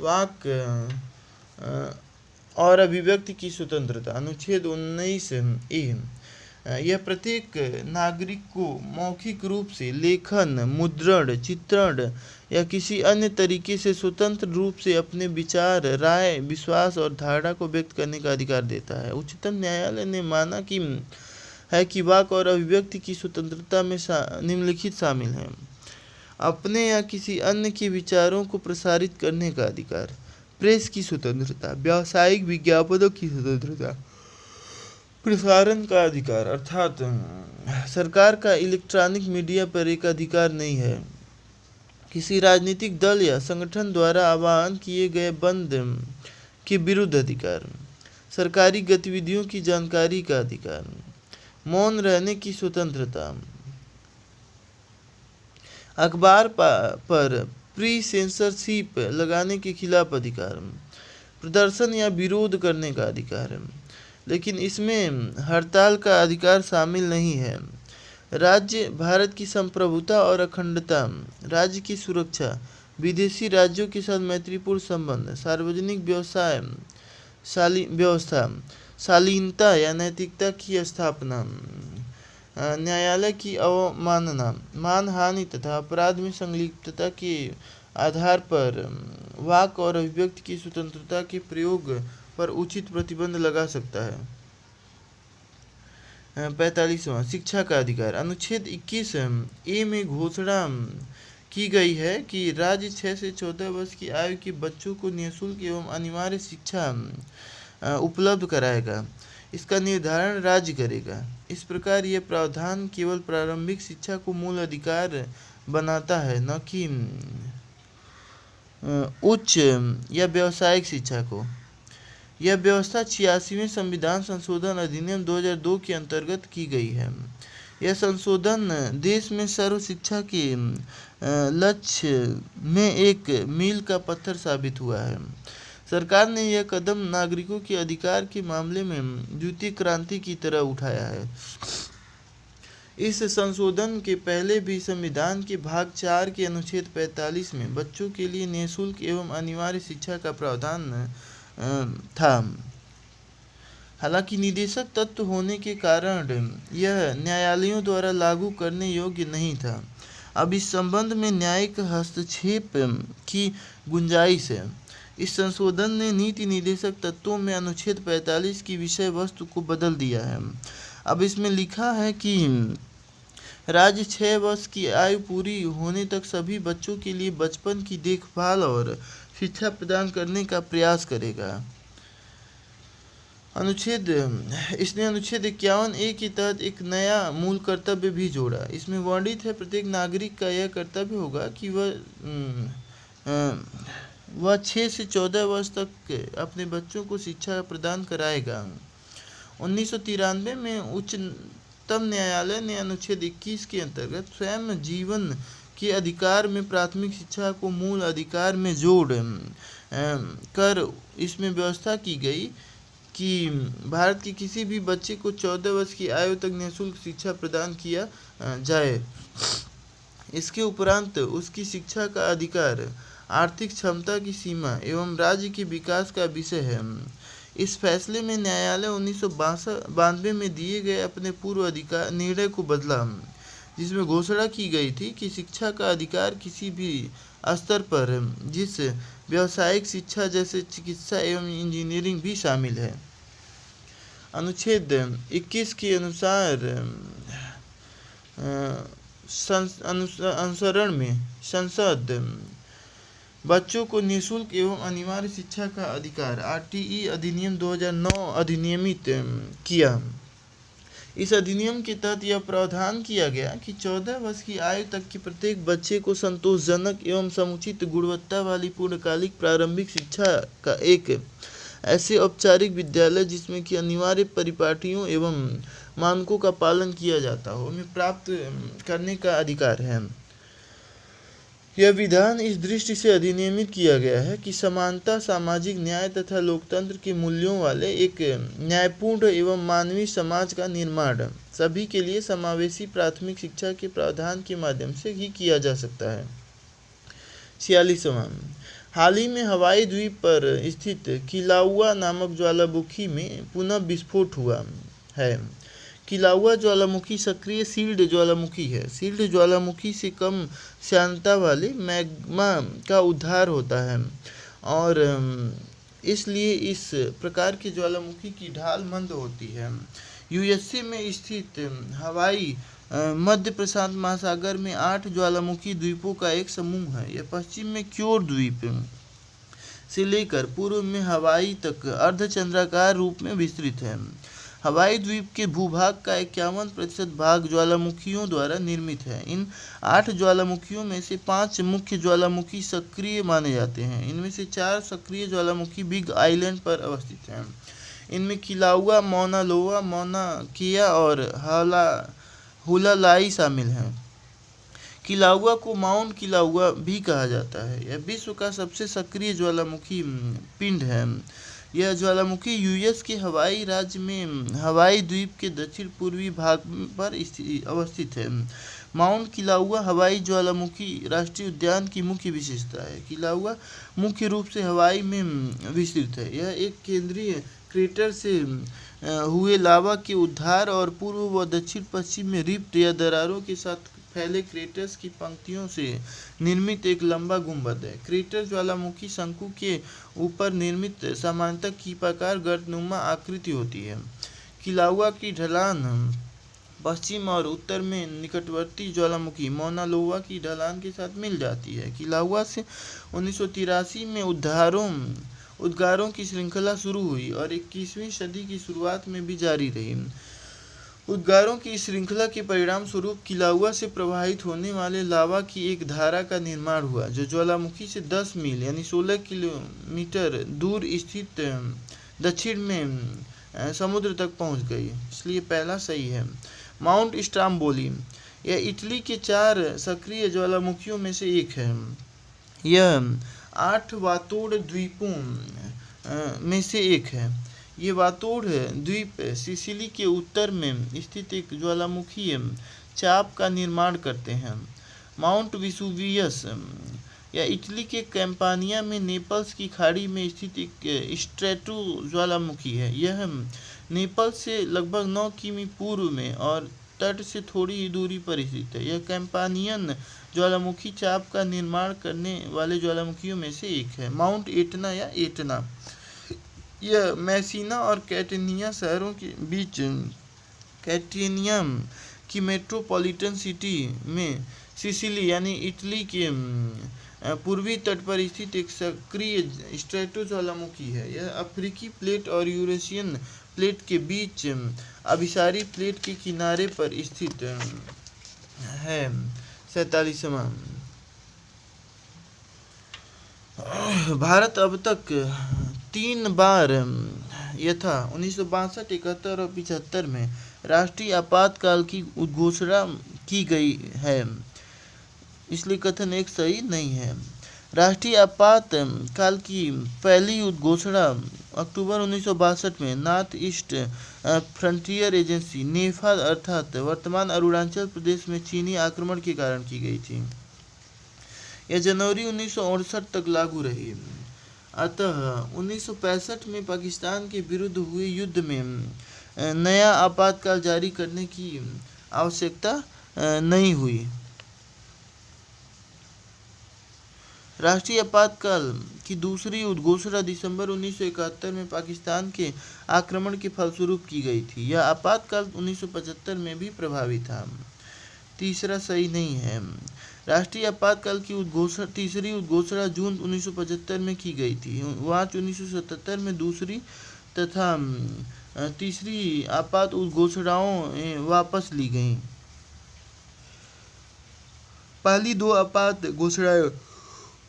वाक और अभिव्यक्ति की स्वतंत्रता। अनुच्छेद 19 यह प्रत्येक नागरिक को मौखिक रूप से लेखन, मुद्रण, चित्रण या किसी अन्य तरीके से स्वतंत्र रूप से अपने विचार, राय, विश्वास और धारणा को व्यक्त करने का अधिकार देता है। उच्चतम न्यायालय ने माना कि वाक और अभिव्यक्ति की स्वतंत्रता में निम्नलिखित शामिल हैं: अपने या किसी अन्य के विचारों को प्रसारित करने का अधिकार, प्रेस की स्वतंत्रता, व्यावसायिक विज्ञापनों की स्वतंत्रता, प्रसारण का अधिकार अर्थात सरकार का इलेक्ट्रॉनिक मीडिया पर एक अधिकार नहीं है, किसी राजनीतिक दल या संगठन द्वारा आह्वान किए गए बंद के विरुद्ध अधिकार, सरकारी गतिविधियों की जानकारी का अधिकार, मौन रहने की स्वतंत्रता, अखबार पर प्री सेंसरशिप लगाने के खिलाफ अधिकार, प्रदर्शन या विरोध करने का अधिकार, लेकिन इसमें हड़ताल का अधिकार शामिल नहीं है। राज्य भारत की संप्रभुता और अखंडता, राज्य की सुरक्षा, विदेशी राज्यों के साथ मैत्रीपूर्ण संबंध, सार्वजनिक व्यवस्था, शालीनता या नैतिकता की स्थापना, न्यायालय की अवमानना, मानहानि तथा अपराध में संलिप्तता के आधार पर वाक और अभिव्यक्ति की स्वतंत्रता के प्रयोग पर उचित प्रतिबंध लगा सकता है। 45वां शिक्षा का अधिकार। अनुच्छेद 21 में घोषणा की गई है कि राज्य 6 से 14 वर्ष की आयु के बच्चों को निःशुल्क एवं अनिवार्य शिक्षा उपलब्ध कराएगा। इसका निर्धारण राज्य करेगा। इस प्रकार यह प्रावधान केवल प्रारंभिक शिक्षा को मूल अधिकार बनाता है, न कि उच्च या व्यावसायिक शिक्षा को। यह व्यवस्था 86वें संविधान संशोधन अधिनियम 2002 के अंतर्गत की गई है। यह संशोधन देश में सर्व शिक्षा के लक्ष्य में एक मील का पत्थर साबित हुआ है। सरकार ने यह कदम नागरिकों के अधिकार के मामले में द्वितीय क्रांति की तरह उठाया है। इस संशोधन के पहले भी संविधान के भाग 4 के अनुच्छेद 45 में बच्चों के लिए निःशुल्क एवं अनिवार्य शिक्षा का प्रावधान था। हालांकि निदेशक तत्व होने के कारण यह न्यायालयों द्वारा लागू करने योग्य नहीं था। अब इस संबंध में न्यायिक हस्तक्षेप की गुंजाइश है। इस संशोधन ने नीति निदेशक तत्वों में अनुच्छेद 45 की विषय वस्तु को बदल दिया है। अब इसमें लिखा है कि राज्य 6 वर्ष की आयु पूरी होने तक सभी बच्चों के लिए बचपन की देखभाल और शिक्षा प्रदान करने का प्रयास करेगा। इसने अनुच्छेद 51A के तहत एक नया मूल कर्तव्य भी जोड़ा। इसमें वर्णित है प्रत्येक नागरिक का यह कर्तव्य होगा कि वह 6 से 14 वर्ष तक अपने बच्चों को शिक्षा प्रदान कराएगा। 1993 में उच्चतम न्यायालय ने अनुच्छेद 21 के अंतर्गत स्वयं जीवन के अधिकार में प्राथमिक शिक्षा को मूल अधिकार में जोड़ कर इसमें व्यवस्था की गई कि भारत के किसी भी बच्चे को 14 वर्ष की आयु तक निःशुल्क शिक्षा प्रदान किया जाए। इसके उपरांत उसकी शिक्षा का अधिकार आर्थिक क्षमता की सीमा एवं राज्य के विकास का विषय है। इस फैसले में न्यायालय 1992 में दिए गए अपने पूर्व निर्णय को बदला, जिसमें घोषणा की गई थी कि शिक्षा का अधिकार किसी भी स्तर पर, जिस व्यावसायिक शिक्षा जैसे चिकित्सा एवं इंजीनियरिंग भी शामिल है। अनुच्छेद 21 के अनुसार अनुसरण में संसद बच्चों को निःशुल्क एवं अनिवार्य शिक्षा का अधिकार RTE अधिनियम 2009 अधिनियमित किया। इस अधिनियम के तहत यह प्रावधान किया गया कि 14 वर्ष की आयु तक के प्रत्येक बच्चे को संतोषजनक एवं समुचित गुणवत्ता वाली पूर्णकालिक प्रारंभिक शिक्षा का एक ऐसे औपचारिक विद्यालय जिसमें कि अनिवार्य परिपाटियों एवं मानकों का पालन किया जाता हो में प्राप्त करने का अधिकार है। यह विधान इस दृष्टि से अधिनियमित किया गया है कि समानता, सामाजिक न्याय तथा लोकतंत्र के मूल्यों वाले एक न्यायपूर्ण एवं मानवीय समाज का निर्माण सभी के लिए समावेशी प्राथमिक शिक्षा के प्रावधान के माध्यम से ही किया जा सकता है। 46वां, हाल ही में हवाई द्वीप पर स्थित किलाउआ नामक ज्वालामुखी में पुनः विस्फोट हुआ है। किलाउआ ज्वालामुखी सक्रिय शील्ड ज्वालामुखी है। शील्ड ज्वालामुखी से कम श्यानता वाले मैग्मा का उद्धार होता है और इसलिए इस प्रकार की ज्वालामुखी की ढाल मंद होती है। यूएसए में स्थित हवाई मध्य प्रशांत महासागर में 8 ज्वालामुखी द्वीपों का एक समूह है। यह पश्चिम में क्योर द्वीप से लेकर पूर्व में हवाई तक अर्धचंद्राकार रूप में विस्तृत है। हवाई द्वीप के भूभाग का 51% भाग ज्वालामुखियों द्वारा निर्मित है। इन 8 ज्वालामुखियों में से 5 मुख्य ज्वालामुखी सक्रिय माने जाते हैं। इनमें से 4 सक्रिय ज्वालामुखी बिग आइलैंड पर अवस्थित हैं। इनमें किलाउआ, मौना लोआ, मौना केआ और हुलालाई शामिल हैं। किलाउआ को माउंट किलाउआ भी कहा जाता है। यह विश्व का सबसे सक्रिय ज्वालामुखी पिंड है। यह ज्वालामुखी यूएस के हवाई राज्य में हवाई द्वीप के दक्षिण पूर्वी भाग पर अवस्थित है। माउंट किलाउआ हवाई ज्वालामुखी राष्ट्रीय उद्यान की मुख्य विशेषता है। किलाउआ मुख्य रूप से हवाई में विस्तृत है। यह एक केंद्रीय क्रेटर से हुए लावा के उद्धार और पूर्व व दक्षिण पश्चिम में रिफ्ट या दरारों के साथ फैले क्रेटर्स की पंक्तियों से निर्मित एक लंबा गुंबद है। क्रेटर ज्वालामुखी शंकु के ऊपर निर्मित सामान्यतः कीपाकार गर्तनुमा आकृति होती है। किलाउआ की ढलान पश्चिम और उत्तर में निकटवर्ती ज्वालामुखी मौना लोआ की ढलान के साथ मिल जाती है। किलाउआ से 1983 में उद्गारों की श्रृंखला शुरू हुई और 21वीं सदी की शुरुआत में भी जारी रही। उद्गारों की श्रृंखला के परिणाम स्वरूप किलाउआ से प्रवाहित होने वाले लावा की एक धारा का निर्माण हुआ, जो ज्वालामुखी से 10 मील यानी 16 किलोमीटर दूर स्थित दक्षिण में समुद्र तक पहुंच गई। इसलिए पहला सही है। माउंट स्ट्राम्बोली, यह इटली के 4 सक्रिय ज्वालामुखियों में से एक है। यह 8 वातोड़ द्वीपों में से एक है। ये वातोड़ द्वीप सिसिली के उत्तर में स्थित एक ज्वालामुखी चाप का निर्माण करते हैं। माउंट विसुवियस, यह इटली के कैंपानिया में नेपल्स की खाड़ी में स्थित एक स्ट्रेटो ज्वालामुखी है। यह नेपल्स से लगभग 9 किमी पूर्व में और तट से थोड़ी ही दूरी पर स्थित है। यह कैंपानियन ज्वालामुखी चाप का निर्माण करने वाले ज्वालामुखियों में से एक है। माउंट एटना या एटना, यह मैसीना और कैटेनिया शहरों के बीच कैटेनिया की मेट्रोपॉलिटन सिटी में सिसिली यानी इटली के पूर्वी तट पर स्थित एक सक्रिय स्ट्रेटो ज्वालामुखी है। यह अफ्रीकी प्लेट और यूरेशियन प्लेट के बीच अभिसारी प्लेट के किनारे पर स्थित है। 47वां, भारत अब तक 3 बार यथा 1962, 71 और 75 में राष्ट्रीय आपातकाल की घोषणा की गई है, इसलिए कथन एक सही नहीं है। राष्ट्रीय आपातकाल की पहली घोषणा अक्टूबर 1962 में नॉर्थ ईस्ट फ्रंटियर एजेंसी नेफा अर्थात वर्तमान अरुणाचल प्रदेश में चीनी आक्रमण के कारण की गई थी। यह जनवरी 1968 तक लागू रही। अतः 1965 में पाकिस्तान के विरुद्ध हुए युद्ध में नया आपातकाल जारी करने की आवश्यकता नहीं हुई। राष्ट्रीय आपातकाल की दूसरी उद्घोषणा दिसंबर 1971 में पाकिस्तान के आक्रमण के फलस्वरूप की गई थी। यह आपातकाल 1975 में भी प्रभावी था। तीसरा सही नहीं है। राष्ट्रीय आपातकाल की तीसरी उद्घोषणा जून 1975 में की गई थी। मार्च 1977 में दूसरी तथा तीसरी आपात उद्घोषणाओं वापस ली गईं। पहली 2 आपात घोषणाएं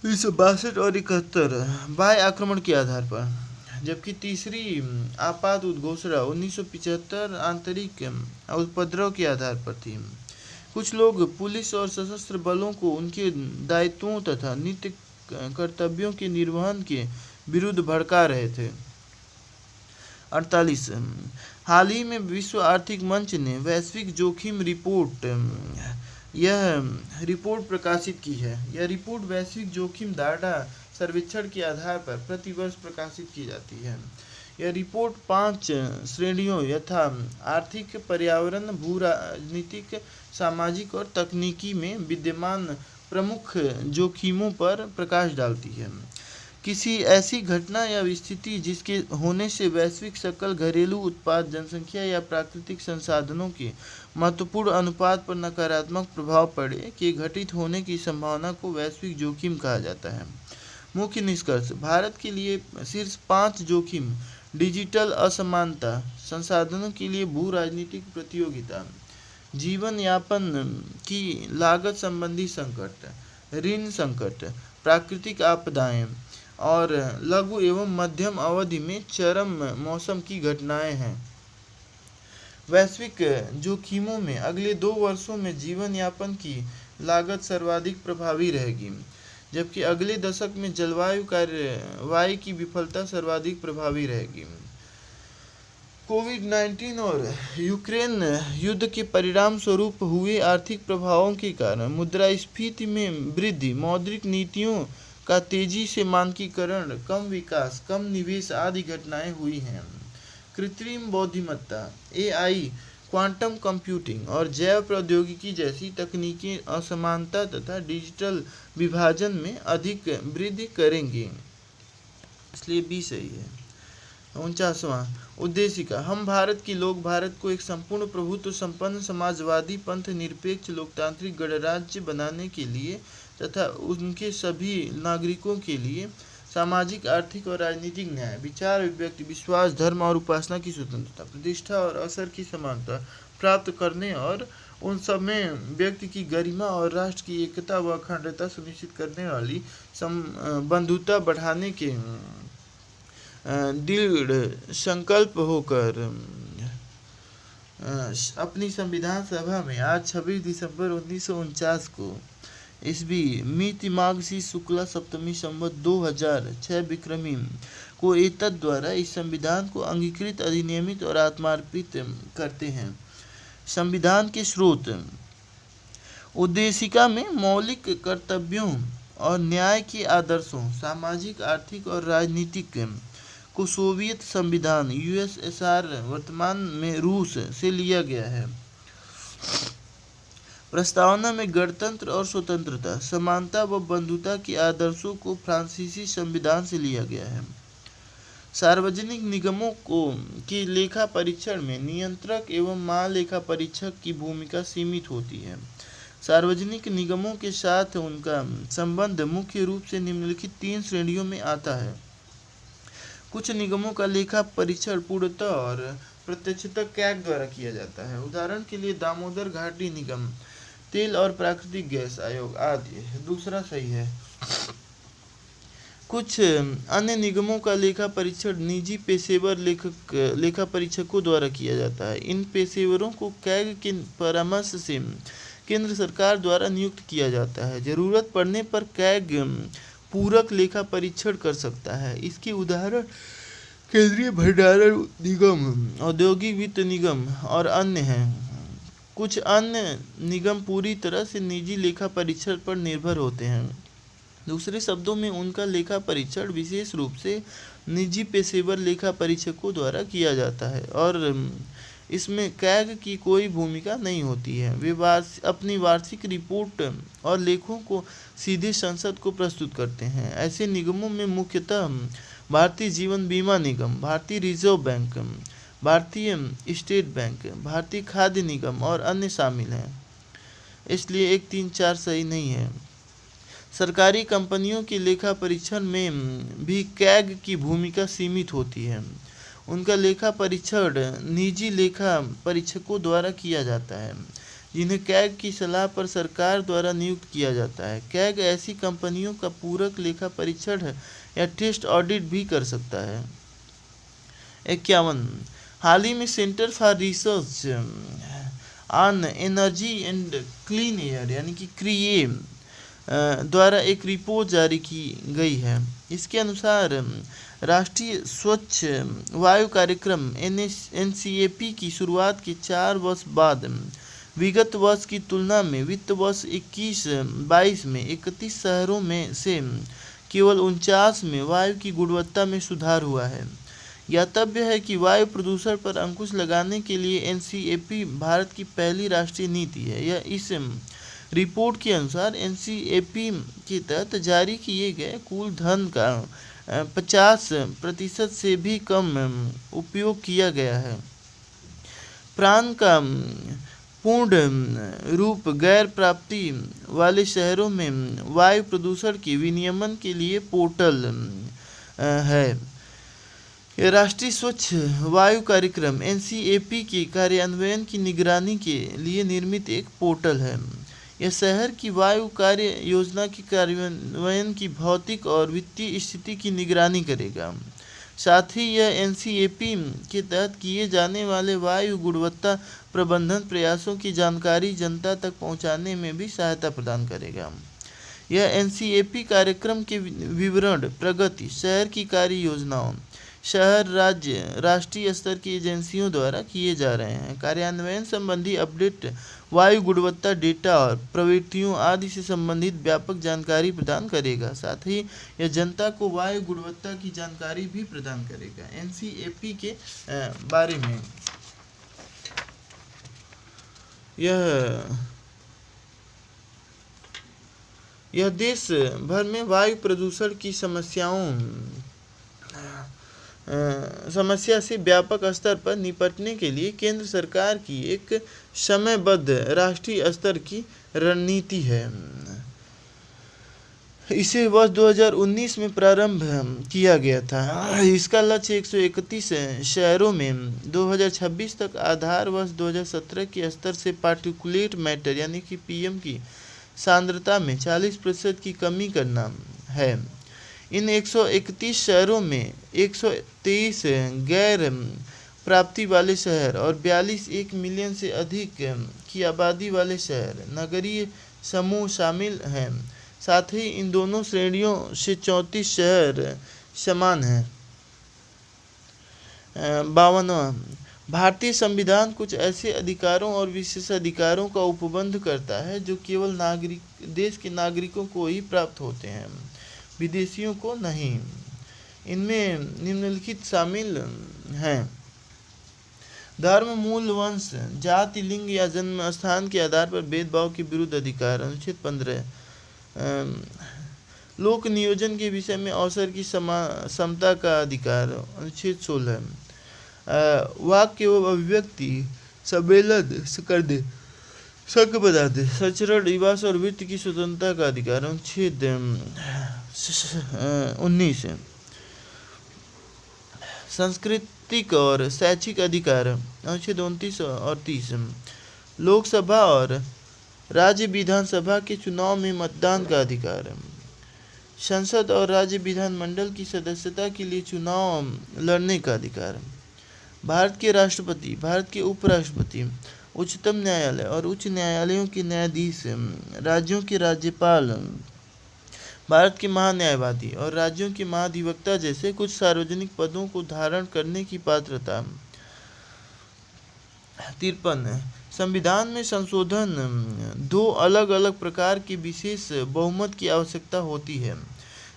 1962 और 71 बाह्य आक्रमण के आधार पर, जबकि तीसरी आपात उद्घोषणा 1975 आंतरिक उपद्रव के आधार पर थी। कुछ लोग पुलिस और सशस्त्र बलों को उनके दायित्वों तथा नित्य कर्तव्यों के निर्वहन के विरुद्ध भड़का रहे थे। 48 हाल ही में विश्व आर्थिक मंच ने वैश्विक जोखिम रिपोर्ट यह रिपोर्ट प्रकाशित की है। यह रिपोर्ट वैश्विक जोखिम डाटा सर्वेक्षण के आधार पर प्रतिवर्ष प्रकाशित की जाती है। यह रिपोर्ट 5 श्रेणियों यथा आर्थिक, पर्यावरण, भू राजनीतिक, सामाजिक और तकनीकी में विद्यमान प्रमुख जोखिमों पर प्रकाश डालती है। किसी ऐसी घटना या स्थिति जिसके होने से वैश्विक सकल घरेलू उत्पाद, जनसंख्या या प्राकृतिक संसाधनों के महत्वपूर्ण अनुपात पर नकारात्मक प्रभाव पड़े के घटित होने की संभावना को वैश्विक जोखिम कहा जाता है। मुख्य निष्कर्ष: भारत के लिए शीर्ष 5 जोखिम: डिजिटल असमानता, संसाधनों के लिए भू राजनीतिक प्रतियोगिता, जीवन यापन की लागत संबंधी संकट, ऋण संकट, प्राकृतिक आपदाएं और लघु एवं मध्यम अवधि में चरम मौसम की घटनाएं हैं। वैश्विक जोखिमों में अगले 2 वर्षों में जीवन यापन की लागत सर्वाधिक प्रभावी रहेगी, जबकि अगले दशक में जलवायु कार्रवाई की विफलता सर्वाधिक प्रभावी रहेगी। कोविड-19 और यूक्रेन युद्ध के परिणाम स्वरूप हुए आर्थिक प्रभावों के कारण मुद्रास्फीति में वृद्धि, मौद्रिक नीतियों का तेजी से मानकीकरण, कम विकास, कम निवेश आदि घटनाएं हुई हैं। कृत्रिम बुद्धिमत्ता, AI, क्वांटम कंप्यूटिंग और जैव प्रौद्योगिकी जैसी तकनीकें असमानता तथा डिजिटल विभाजन में अधिक वृद्धि करेंगी, इसलिए भी सही है। 49वां उद्देशिका: हम भारत के लोग भारत को एक संपूर्ण प्रभुत्व संपन्न समाजवादी पंथ निरपेक्ष लोकतांत्रिक गणराज्य बनाने के लिए तथा उनके सभी नागरिकों के लिए सामाजिक, आर्थिक और राजनीतिक न्याय, विचार अभिव्यक्ति, विश्वास, धर्म और उपासना की स्वतंत्रता, प्रतिष्ठा और अवसर की समानता प्राप्त करने और उन सब में व्यक्ति की गरिमा और राष्ट्र की एकता व अखंडता सुनिश्चित करने वाली बंधुता बढ़ाने के दृढ़ संकल्प होकर अपनी संविधान सभा में आज 26 दिसंबर 1949 को ईस्वी मिति माघ शुक्ला सप्तमी संवत 2006 विक्रमी को एतद द्वारा इस संविधान को अंगीकृत, अधिनियमित और आत्मार्पित करते हैं। संविधान के स्रोत: उद्देशिका में मौलिक कर्तव्यों और न्याय के आदर्शों, सामाजिक, आर्थिक और राजनीतिक को सोवियत संविधान USSR वर्तमान में रूस से लिया गया है। प्रस्तावना में गणतंत्र और स्वतंत्रता, समानता व बंधुता के आदर्शों को फ्रांसीसी संविधान से लिया गया है। सार्वजनिक निगमों के लेखा परीक्षण में नियंत्रक एवं महालेखा परीक्षक की भूमिका सीमित होती है। सार्वजनिक निगमों के साथ उनका संबंध मुख्य रूप से निम्नलिखित 3 श्रेणियों में आता है। कुछ निगमों का लेखा परीक्षण पूर्णतः और प्रत्यक्षतः कैग द्वारा किया जाता है। उदाहरण के लिए दामोदर घाटी निगम, तेल और प्राकृतिक गैस आयोग आदि। दूसरा सही है। कुछ अन्य निगमों का लेखा परीक्षण निजी पेशेवर लेखा परीक्षकों द्वारा किया जाता है। इन पेशेवरों को कैग के परामर्श से केंद्र सरकार द्वारा नियुक्त किया जाता है। जरूरत पड़ने पर कैग पूरक लेखा परीक्षण कर सकता है। इसके उदाहरण केंद्रीय भंडारण निगम, औद्योगिक वित्त निगम और अन्य हैं। कुछ अन्य निगम पूरी तरह से निजी लेखा परीक्षण पर निर्भर होते हैं। दूसरे शब्दों में उनका लेखा परीक्षण विशेष रूप से निजी पेशेवर लेखा परीक्षकों द्वारा किया जाता है और इसमें कैग की कोई भूमिका नहीं होती है। वे अपनी वार्षिक रिपोर्ट और लेखों को सीधे संसद को प्रस्तुत करते हैं। ऐसे निगमों में मुख्यतः भारतीय जीवन बीमा निगम, भारतीय रिजर्व बैंक, भारतीय स्टेट बैंक, भारतीय खाद्य निगम और अन्य शामिल हैं। इसलिए 1, 3, 4 सही नहीं है। सरकारी कंपनियों के लेखा परीक्षण में भी कैग की भूमिका सीमित होती है। उनका लेखा परीक्षण निजी लेखा परीक्षकों द्वारा किया जाता है, जिन्हें कैग की सलाह पर सरकार द्वारा नियुक्त किया जाता है। कैग ऐसी कंपनियों का पूरक लेखा परीक्षण या टेस्ट ऑडिट भी कर सकता है। 51 हाल ही में centre for research on energy and clean air यानी कि CREA द्वारा एक रिपोर्ट जारी की गई है। इसके अनुसार राष्ट्रीय स्वच्छ वायु कार्यक्रम NCAP की शुरुआत के 4 वर्ष बाद विगत वर्ष की तुलना में वित्त वर्ष 21-22 में 31 शहरों में से केवल 49 में वायु की गुणवत्ता में सुधार हुआ है। ज्ञातव्य है कि वायु प्रदूषण पर अंकुश लगाने के लिए एनसीएपी भारत की पहली राष्ट्रीय नीति है। यह इस रिपोर्ट के अनुसार एनसीएपी के तहत जारी किए गए कुल धन का 50% से भी कम उपयोग किया गया है। प्राण का पूर्ण रूप गैर प्राप्ति वाले शहरों में वायु प्रदूषण के विनियमन के लिए पोर्टल है। राष्ट्रीय स्वच्छ वायु कार्यक्रम एनसीएपी के कार्यान्वयन की निगरानी के लिए निर्मित एक पोर्टल है। यह शहर की वायु कार्य योजना के कार्यान्वयन की भौतिक और वित्तीय स्थिति की निगरानी करेगा। साथ ही यह एनसीएपी के तहत किए जाने वाले वायु गुणवत्ता प्रबंधन प्रयासों की जानकारी जनता तक पहुंचाने में भी सहायता प्रदान करेगा। यह एनसीएपी कार्यक्रम के विवरण, प्रगति, शहर की कार्य योजनाओं, शहर, राज्य, राष्ट्रीय स्तर की एजेंसियों द्वारा किए जा रहे हैं। कार्यान्वयन संबंधी अपडेट वायु गुणवत्ता डेटा और प्रवृत्तियों आदि से संबंधित व्यापक जानकारी प्रदान करेगा। साथ ही यह जनता को वायु गुणवत्ता की जानकारी भी प्रदान करेगा। एनसीएपी के बारे में यह देश भर में वायु प्रदूषण की समस्या से व्यापक स्तर पर निपटने के लिए केंद्र सरकार की एक समयबद्ध राष्ट्रीय स्तर की रणनीति है। इसे वर्ष 2019 में प्रारंभ किया गया था। इसका लक्ष्य 131 शहरों में 2026 तक आधार वर्ष 2017 के स्तर से पार्टिकुलेट मैटर यानी कि पीएम की सांद्रता में 40% की कमी करना है। इन 131 शहरों में 123 गैर प्राप्ति वाले शहर और 42 1 मिलियन से अधिक की आबादी वाले शहर नगरीय समूह शामिल हैं। साथ ही इन दोनों श्रेणियों से 34 शहर समान हैं। 52वां भारतीय संविधान कुछ ऐसे अधिकारों और विशेषाधिकारों का उपबंध करता है जो केवल देश के नागरिकों को ही प्राप्त होते हैं, विदेशियों को नहीं। इनमें निम्नलिखित शामिल हैं: धर्म, मूल, वंश, जाति, लिंग या जन्म स्थान के आधार पर भेदभाव के विरुद्ध अधिकार अनुच्छेद 15। लोक नियोजन के विषय में अवसर की समता का अधिकार अनुच्छेद 16। वाक्य एवं अभिव्यक्ति, सम्मेलन कर दे, संघ बना दे, संचरण, निवास और वृत्ति की स्वतंत्रता का अधिकार अनुच्छेद 19। सांस्कृतिक और शैक्षिक अधिकार अनुच्छेद 29 और 30। लोकसभा और राज्य विधानसभा के चुनाव में मतदान का अधिकार। संसद और राज्य विधानमंडल की सदस्यता के लिए चुनाव लड़ने का अधिकार। भारत के राष्ट्रपति, भारत के उपराष्ट्रपति, उच्चतम न्यायालय और उच्च न्यायालयों के न्यायाधीश, राज्यों के राज्यपाल, भारत के महान्यायवादी और राज्यों के महाधिवक्ता जैसे कुछ सार्वजनिक पदों को धारण करने की पात्रता। 53 संविधान में संशोधन 2 अलग अलग प्रकार के विशेष बहुमत की आवश्यकता होती है।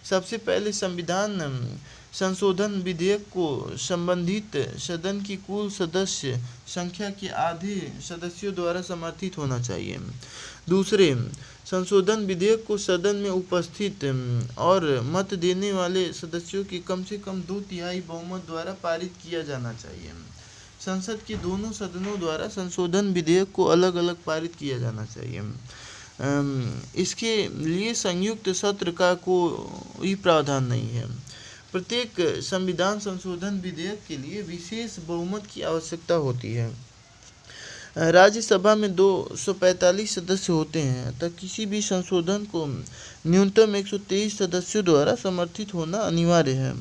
सबसे पहले संविधान संशोधन विधेयक को संबंधित सदन की कुल सदस्य संख्या के आधे सदस्यों द्वारा समर्थित होना चाहिए। दूसरे, संशोधन विधेयक को सदन में उपस्थित और मत देने वाले सदस्यों की कम से कम 2/3 बहुमत द्वारा पारित किया जाना चाहिए। संसद के दोनों सदनों द्वारा संशोधन विधेयक को अलग अलग पारित किया जाना चाहिए। इसके लिए संयुक्त सत्र का कोई प्रावधान नहीं है। प्रत्येक संविधान संशोधन विधेयक के लिए विशेष बहुमत की आवश्यकता होती है। राज्यसभा में 245 सदस्य होते हैं अतः किसी भी संशोधन को न्यूनतम 123 सदस्यों द्वारा समर्थित होना अनिवार्य है।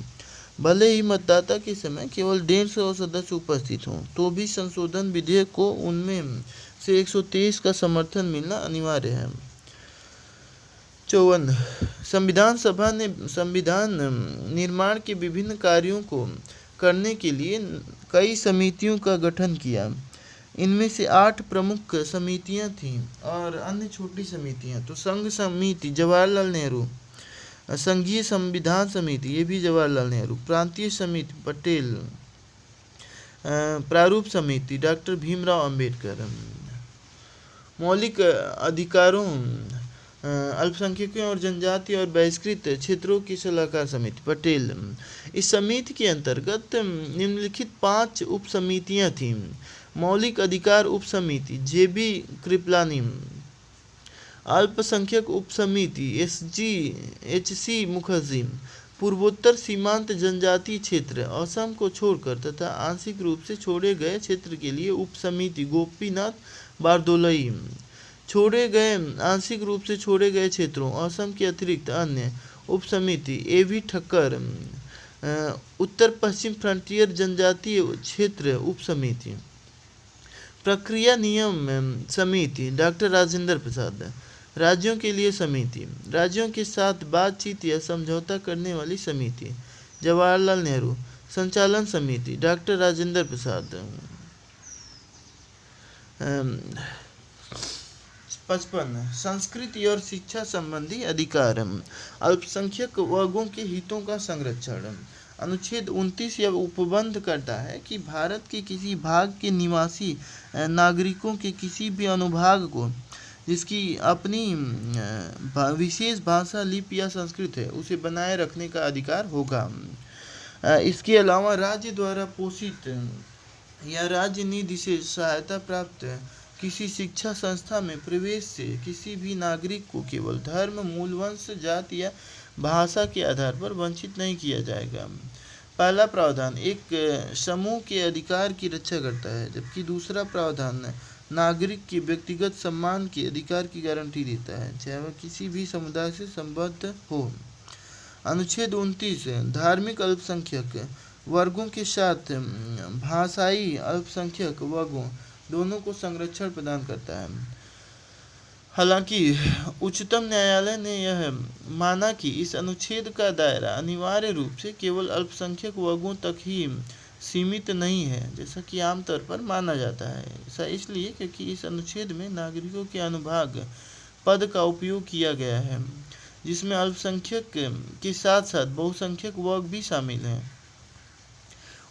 भले ही मतदाता के समय केवल 150 सदस्य उपस्थित हों तो भी संशोधन विधेयक को उनमें से 123 का समर्थन मिलना अनिवार्य है। 54 संविधान सभा ने संविधान निर्माण के विभिन्न कार्यों को करने के लिए कई समितियों का गठन किया। इनमें से 8 प्रमुख समितियां थीं और अन्य छोटी समितियां। तो संघ समिति जवाहरलाल नेहरू, संघीय संविधान समिति ये भी जवाहरलाल नेहरू, प्रांतीय समिति पटेल, प्रारूप समिति डॉक्टर भीमराव अंबेडकर, मौलिक अधिकारों, अल्पसंख्यकों और जनजाति और बहिष्कृत क्षेत्रों की सलाहकार समिति पटेल। इस समिति के अंतर्गत निम्नलिखित 5 उप समितियां थीं। मौलिक अधिकार उप समिति जेबी कृपलानी, अल्पसंख्यक उप समिति एचसी मुखर्जी, पूर्वोत्तर सीमांत जनजातीय क्षेत्र असम को छोड़कर तथा आंशिक रूप से छोड़े गए क्षेत्र के लिए उप समिति गोपीनाथ बारदोलई, छोड़े गए आंशिक रूप से छोड़े गए क्षेत्रों असम के अतिरिक्त अन्य उप समिति एवी ठक्कर, उत्तर पश्चिम फ्रंटियर जनजातीय क्षेत्र उप समिति, प्रक्रिया नियम समिति डॉक्टर राजेंद्र प्रसाद, राज्यों के लिए समिति, राज्यों के साथ बातचीत या समझौता करने वाली समिति जवाहरलाल नेहरू, संचालन समिति डॉक्टर राजेंद्र प्रसाद। 55 संस्कृति और शिक्षा संबंधी अधिकार, अल्पसंख्यक वर्गों के हितों का संरक्षण। अनुच्छेद 29 यह उपबंध करता है कि भारत के किसी भाग के निवासी नागरिकों के किसी भी अनुभाग को जिसकी अपनी विशेष भाषा, लिपि या संस्कृति है उसे बनाए रखने का अधिकार होगा। इसके अलावा राज्य द्वारा पोषित या राज्य निधि से सहायता प्राप्त किसी शिक्षा संस्था में प्रवेश से किसी भी नागरिक को केवल धर्म, मूल वंश, जाति या भाषा के आधार पर वंचित नहीं किया जाएगा। पहला प्रावधान एक समूह के अधिकार की रक्षा करता है, जबकि दूसरा प्रावधान नागरिक के व्यक्तिगत सम्मान के अधिकार की गारंटी देता है, चाहे वह किसी भी समुदाय से संबद्ध हो। अनुच्छेद 29 धार्मिक अल्पसंख्यक वर्गों के साथ भाषाई अल्पसंख्यक वर्गों दोनों को संरक्षण प्रदान करता है। हालांकि उच्चतम न्यायालय ने यह माना कि इस अनुच्छेद का दायरा अनिवार्य रूप से केवल अल्पसंख्यक वर्गों तक ही सीमित नहीं है, जैसा कि आमतौर पर माना जाता है। ऐसा इसलिए क्योंकि इस अनुच्छेद में नागरिकों के अनुभाग पद का उपयोग किया गया है, जिसमें अल्पसंख्यक के साथ साथ बहुसंख्यक वर्ग भी शामिल हैं।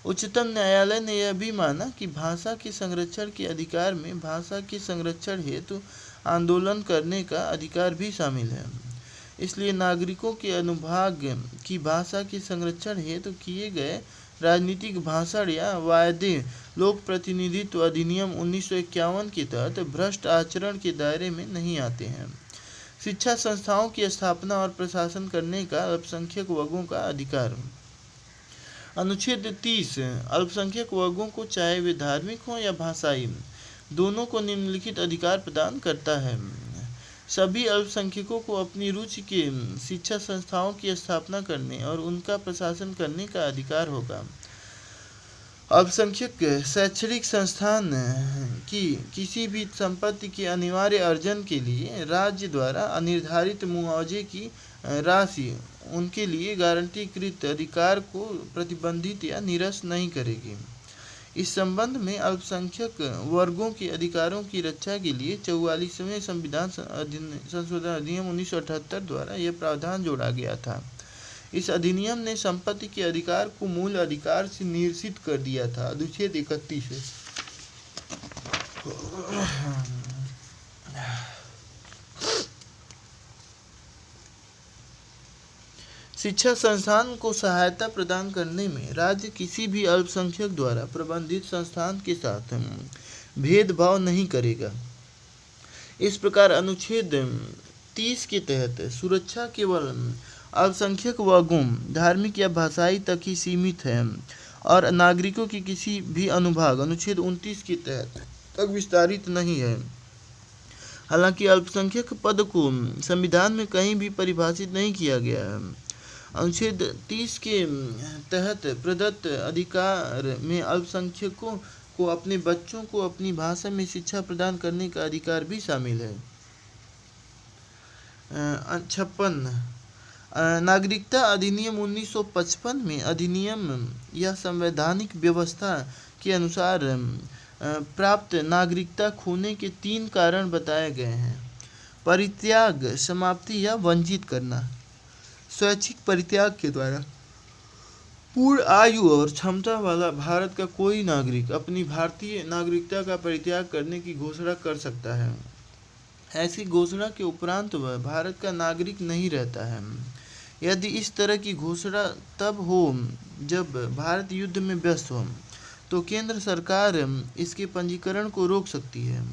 उच्चतम न्यायालय ने यह भी माना कि भाषा के संरक्षण के अधिकार में भाषा के संरक्षण हेतु आंदोलन करने का अधिकार भी शामिल है। इसलिए नागरिकों के अनुभाग की भाषा के संरक्षण हेतु किए गए राजनीतिक भाषण या वायदे लोक प्रतिनिधित्व अधिनियम 1951 के तहत भ्रष्ट आचरण के दायरे में नहीं आते हैं। शिक्षा संस्थाओं की स्थापना और प्रशासन करने का अल्पसंख्यक वर्गों का अधिकार। अनुच्छेद 30 अल्पसंख्यक वर्गों को चाहे वे धार्मिक हों या भाषाई दोनों को निम्नलिखित अधिकार प्रदान करता है। सभी अल्पसंख्यकों को अपनी रुचि के शिक्षा संस्थाओं की स्थापना करने और उनका प्रशासन करने का अधिकार होगा। अल्पसंख्यक शैक्षणिक संस्थान की किसी भी संपत्ति के अनिवार्य अर्जन के लिए राज्य द्वारा अनिर्धारित मुआवजे की राशि उनके लिए गारंटीकृत अधिकार को प्रतिबंधित या निरस्त नहीं करेगी। इस संबंध में अल्पसंख्यक वर्गों के अधिकारों की रक्षा के लिए 44वें संविधान संशोधन अधिनियम 1978 द्वारा यह प्रावधान जोड़ा गया था। इस अधिनियम ने संपत्ति के अधिकार को मूल अधिकार से निरसित कर दिया था। अनुच्छेद 31 शिक्षा संस्थान को सहायता प्रदान करने में राज्य किसी भी अल्पसंख्यक द्वारा प्रबंधित संस्थान के साथ भेदभाव नहीं करेगा। इस प्रकार अनुच्छेद 30 के तहत सुरक्षा केवल अल्पसंख्यक वर्गों, धार्मिक या भाषाई तक ही सीमित है और नागरिकों के किसी भी अनुभाग अनुच्छेद 29 के तक विस्तारित नहीं है। हालांकि अल्पसंख्यक पद को संविधान में कहीं भी परिभाषित नहीं किया गया है। अनुच्छेद 30 के तहत प्रदत्त अधिकार में अल्पसंख्यकों को अपने बच्चों को अपनी भाषा में शिक्षा प्रदान करने का अधिकार भी शामिल है। 56 नागरिकता अधिनियम 1955 में अधिनियम या संवैधानिक व्यवस्था के अनुसार प्राप्त नागरिकता खोने के 3 कारण बताए गए हैं। परित्याग, समाप्ति या वंचित करना। स्वैच्छिक परित्याग के द्वारा पूर्ण आयु और क्षमता वाला भारत का कोई नागरिक अपनी भारतीय नागरिकता का परित्याग करने की घोषणा कर सकता है। ऐसी घोषणा के उपरांत वह भारत का नागरिक नहीं रहता है। यदि इस तरह की घोषणा तब हो जब भारत युद्ध में व्यस्त हो, तो केंद्र सरकार इसके पंजीकरण को रोक सकती है।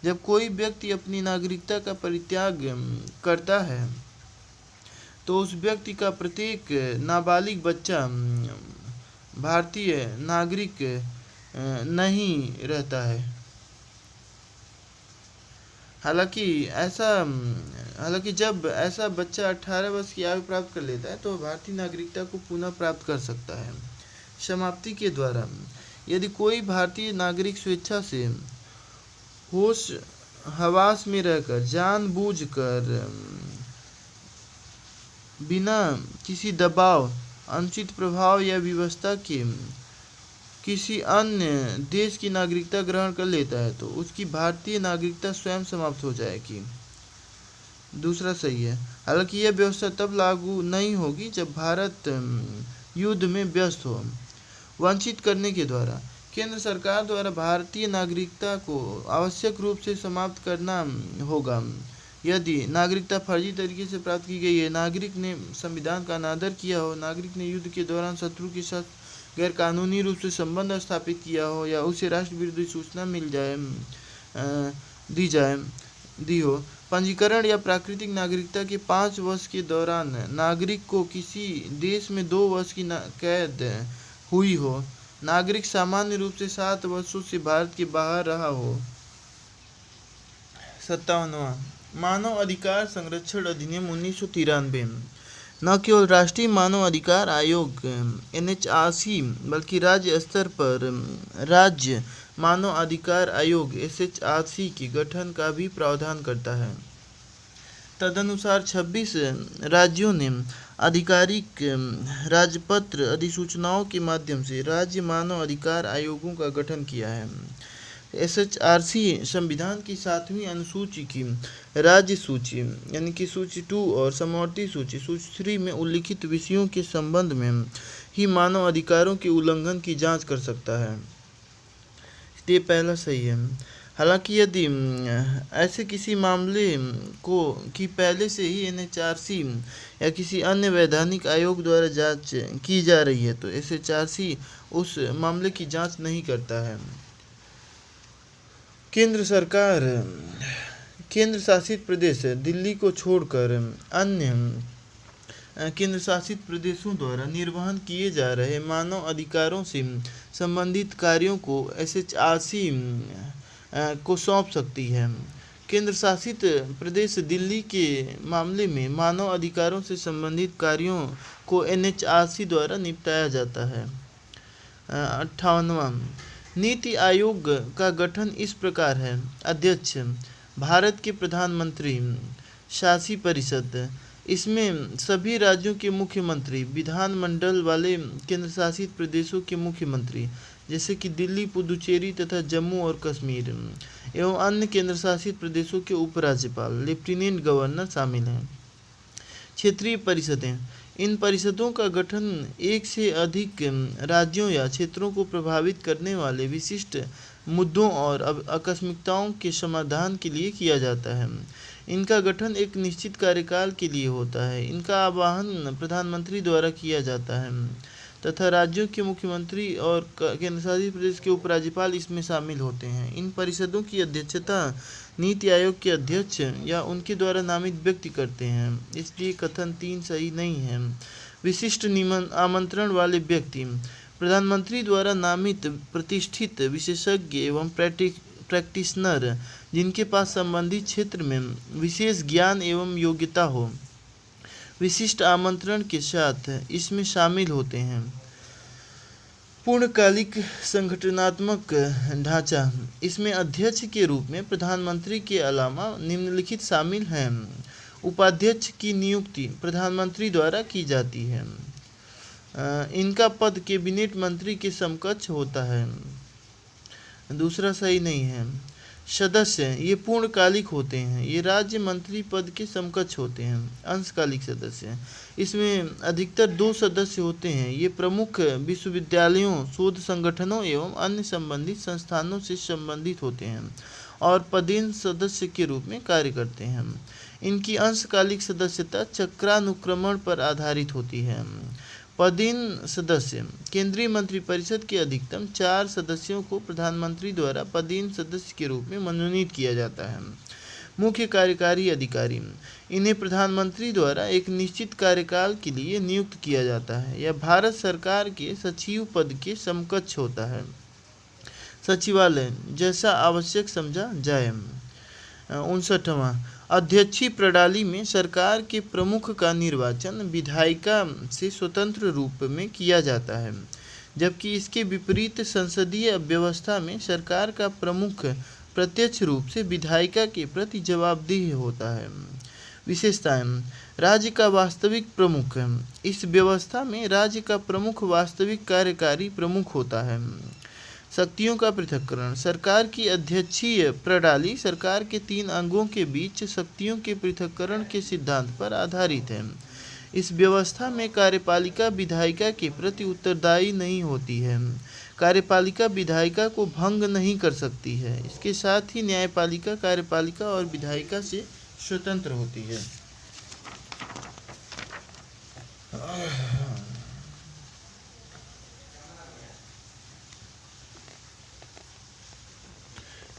जब कोई व्यक्ति अपनी नागरिकता का परित्याग करता है, तो उस व्यक्ति का प्रत्येक नाबालिग बच्चा भारतीय नागरिक नहीं रहता है। हालांकि जब ऐसा बच्चा 18 वर्ष की आयु प्राप्त कर लेता है, तो भारतीय नागरिकता को पुनः प्राप्त कर सकता है। समाप्ति के द्वारा यदि कोई भारतीय नागरिक स्वेच्छा से होश हवास में रहकर जानबूझकर बिना किसी दबाव, अनुचित प्रभाव या व्यवस्था के किसी अन्य देश की नागरिकता ग्रहण कर लेता है, तो उसकी भारतीय नागरिकता स्वयं समाप्त हो जाएगी। दूसरा सही है। हालांकि यह व्यवस्था तब लागू नहीं होगी जब भारत युद्ध में व्यस्त हो। वंचित करने के द्वारा केंद्र सरकार द्वारा भारतीय नागरिकता को आवश्यक रूप से समाप्त करना होगा। यदि नागरिकता फर्जी तरीके से प्राप्त की गई है, नागरिक ने संविधान का अनादर किया हो, नागरिक ने युद्ध के दौरान शत्रु के साथ गैरकानूनी रूप से संबंध स्थापित किया हो, या उसे राष्ट्र विरोधी सूचना दी हो। पंजीकरण या प्राकृतिक नागरिकता के 5 वर्ष के दौरान नागरिक को किसी देश में 2 वर्ष की कैद हुई हो, नागरिक सामान्य रूप से 7 वर्षों से भारत के बाहर रहा हो। 57वां मानव अधिकार संरक्षण अधिनियम 1993। न केवल राष्ट्रीय मानव अधिकार आयोग NHRC बल्कि राज्य स्तर पर राज्य मानव अधिकार आयोग SHRC के गठन का भी प्रावधान करता है। तदनुसार 26 राज्यों ने आधिकारिक राजपत्र अधिसूचनाओं के माध्यम से राज्य मानव अधिकार आयोगों का गठन किया है। SHRC संविधान की 7वीं अनुसूची की राज्य सूची यानी कि सूची 2 और समवर्ती सूची 3 में उल्लिखित विषयों के संबंध में ही मानव अधिकारों के उल्लंघन की जांच कर सकता है। ये पहला सही है। हालांकि यदि ऐसे किसी मामले की पहले से ही NHRC या किसी अन्य वैधानिक आयोग द्वारा जांच की जा रही है, तो SHRC उस मामले की जांच नहीं करता है। केंद्र शासित प्रदेश दिल्ली को छोड़कर अन्य केंद्र शासित प्रदेशों द्वारा निर्वहन किए जा रहे मानव अधिकारों से संबंधित कार्यों को SHRC को सौंप सकती है। केंद्र शासित प्रदेश दिल्ली के मामले में मानव अधिकारों से संबंधित कार्यों को NHRC द्वारा निपटाया जाता है। 58वां नीति आयोग का गठन इस प्रकार है। अध्यक्ष भारत के प्रधानमंत्री। शासी परिषद, इसमें सभी राज्यों के मुख्यमंत्री, विधानमंडल वाले केंद्र शासित प्रदेशों के मुख्यमंत्री जैसे कि दिल्ली, पुदुचेरी तथा जम्मू और कश्मीर एवं अन्य केंद्र शासित प्रदेशों के उपराज्यपाल, लेफ्टिनेंट गवर्नर शामिल हैं। क्षेत्रीय परिषदें, इन परिषदों का गठन एक से अधिक राज्यों या क्षेत्रों को प्रभावित करने वाले विशिष्ट मुद्दों और आकस्मिकताओं के समाधान के लिए किया जाता है। इनका गठन एक निश्चित कार्यकाल के लिए होता है। इनका आह्वान प्रधानमंत्री द्वारा किया जाता है तथा राज्यों के मुख्यमंत्री और केंद्रशासित प्रदेश के उपराज्यपाल इसमें शामिल होते हैं। इन परिषदों की अध्यक्षता नीति आयोग के अध्यक्ष या उनके द्वारा नामित व्यक्ति करते हैं, इसलिए कथन 3 सही नहीं है। विशिष्ट आमंत्रण वाले व्यक्ति, प्रधानमंत्री द्वारा नामित प्रतिष्ठित विशेषज्ञ एवं प्रैक्टिशनर जिनके पास संबंधित क्षेत्र में विशेष ज्ञान एवं योग्यता हो, विशिष्ट आमंत्रण के साथ इसमें शामिल होते हैं। पूर्णकालिक संगठनात्मक ढांचा, इसमें अध्यक्ष के रूप में प्रधानमंत्री के अलावा निम्नलिखित शामिल हैं। उपाध्यक्ष की नियुक्ति प्रधानमंत्री द्वारा की जाती है। इनका पद कैबिनेट मंत्री के समकक्ष होता है। दूसरा सही नहीं है। सदस्य ये पूर्णकालिक होते हैं, ये राज्य मंत्री पद के समकक्ष होते हैं। अंशकालिक सदस्य, इसमें अधिकतर 2 सदस्य होते हैं, ये प्रमुख विश्वविद्यालयों, शोध संगठनों एवं अन्य संबंधित संस्थानों से संबंधित होते हैं और पदेन सदस्य के रूप में कार्य करते हैं। इनकी अंशकालिक सदस्यता चक्रानुक्रमण पर आधारित होती है। पदेन सदस्य, केंद्रीय मंत्रिपरिषद के अधिकतम 4 सदस्यों को प्रधानमंत्री द्वारा पदेन सदस्य के रूप में मनोनीत किया जाता है। मुख्य कार्यकारी अधिकारी, इन्हें प्रधानमंत्री द्वारा एक निश्चित कार्यकाल के लिए नियुक्त किया जाता है। यह भारत सरकार के सचिव पद के समकक्ष होता है। सचिवालय, जैसा आवश्यक समझा जाए। 59वां, अध्यक्षीय प्रणाली में सरकार के प्रमुख का निर्वाचन विधायिका से स्वतंत्र रूप में किया जाता है, जबकि इसके विपरीत संसदीय व्यवस्था में सरकार का प्रमुख प्रत्यक्ष रूप से विधायिका के प्रति जवाबदेह होता है। विशेषताएं, राज्य का वास्तविक प्रमुख, इस व्यवस्था में राज्य का प्रमुख वास्तविक कार्यकारी प्रमुख होता है। शक्तियों का पृथक्करण, सरकार की अध्यक्षीय प्रणाली सरकार के 3 अंगों के बीच शक्तियों के पृथक्करण के सिद्धांत पर आधारित है। इस व्यवस्था में कार्यपालिका विधायिका के प्रति उत्तरदायी नहीं होती है। कार्यपालिका विधायिका को भंग नहीं कर सकती है। इसके साथ ही न्यायपालिका कार्यपालिका और विधायिका से स्वतंत्र होती है।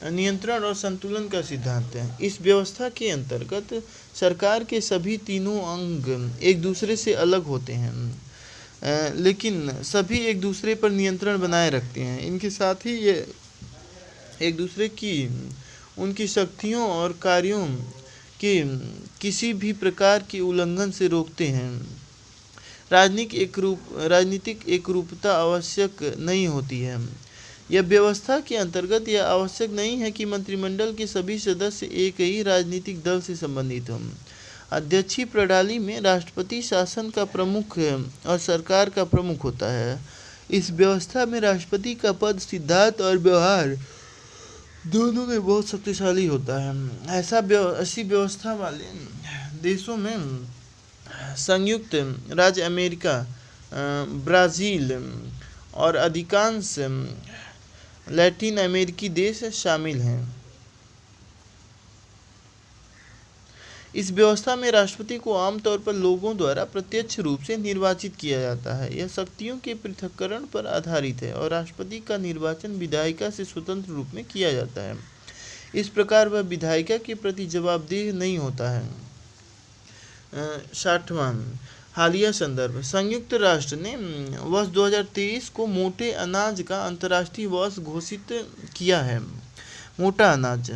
नियंत्रण और संतुलन का सिद्धांत है। इस व्यवस्था के अंतर्गत सरकार के सभी तीनों अंग एक दूसरे से अलग होते हैं, लेकिन सभी एक दूसरे पर नियंत्रण बनाए रखते हैं। इनके साथ ही ये एक दूसरे की उनकी शक्तियों और कार्यों के किसी भी प्रकार के उल्लंघन से रोकते हैं। राजनीतिक एकरूपता आवश्यक नहीं होती है। यह व्यवस्था के अंतर्गत यह आवश्यक नहीं है कि मंत्रिमंडल के सभी सदस्य एक ही राजनीतिक दल से संबंधित हों। अध्यक्षीय प्रणाली में राष्ट्रपति शासन का प्रमुख और सरकार का प्रमुख होता है। इस व्यवस्था में राष्ट्रपति का पद सिद्धांत और व्यवहार दोनों में बहुत शक्तिशाली होता है। ऐसी व्यवस्था वाले देशों में संयुक्त राज्य अमेरिका, ब्राज़ील और अधिकांश लैटिन अमेरिकी देश शामिल हैं। इस व्यवस्था में राष्ट्रपति को आमतौर पर लोगों द्वारा प्रत्यक्ष रूप से निर्वाचित किया जाता है। यह शक्तियों के पृथक्करण पर आधारित है और राष्ट्रपति का निर्वाचन विधायिका से स्वतंत्र रूप में किया जाता है। इस प्रकार वह विधायिका के प्रति जवाबदेह नहीं होता है। 60वां, हालिया संदर्भ, संयुक्त राष्ट्र ने वर्ष 2023 को मोटे अनाज का अंतर्राष्ट्रीय वर्ष घोषित किया है। मोटा अनाज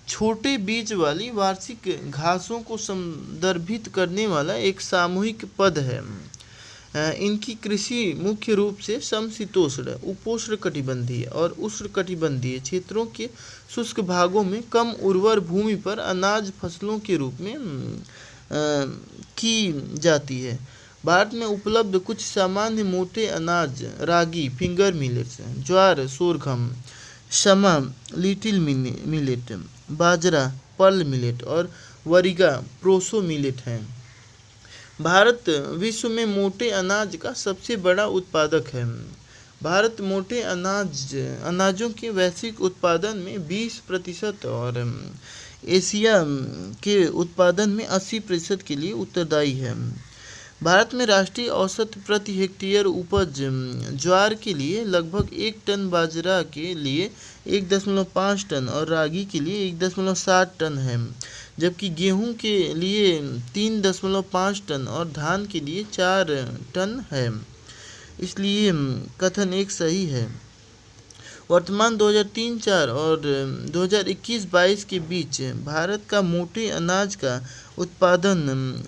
छोटे बीज वाली वार्षिक घासों को संदर्भित करने वाला एक सामूहिक पद है। इनकी कृषि मुख्य रूप से समशीतोष्ण, उपोष्णकटिबंधीय और उष्णकटिबंधीय क्षेत्रों के शुष्क भागों में कम उर्वर भूमि पर अनाज फसलों के रूप में की जाती है। भारत में उपलब्ध कुछ सामान्य मोटे अनाज रागी, फिंगर मिलेट्स, ज्वार, सोरघम, समा, लिटिल मिलेट, बाजरा, पर्ल मिलेट और वरिगा, प्रोसो मिलेट हैं। भारत विश्व में मोटे अनाज का सबसे बड़ा उत्पादक है। भारत मोटे अनाजों के वैश्विक उत्पादन में 20% और एशिया के उत्पादन में 80% के लिए उत्तरदायी है। भारत में राष्ट्रीय औसत प्रति हेक्टेयर उपज ज्वार के लिए लगभग 1 टन, बाजरा के लिए 1.5 टन और रागी के लिए 1.7 टन है, जबकि गेहूं के लिए 3.5 टन और धान के लिए 4 टन है। इसलिए कथन एक सही है। वर्तमान 2003-04 और 2021-22 के बीच भारत का मोटे अनाज का उत्पादन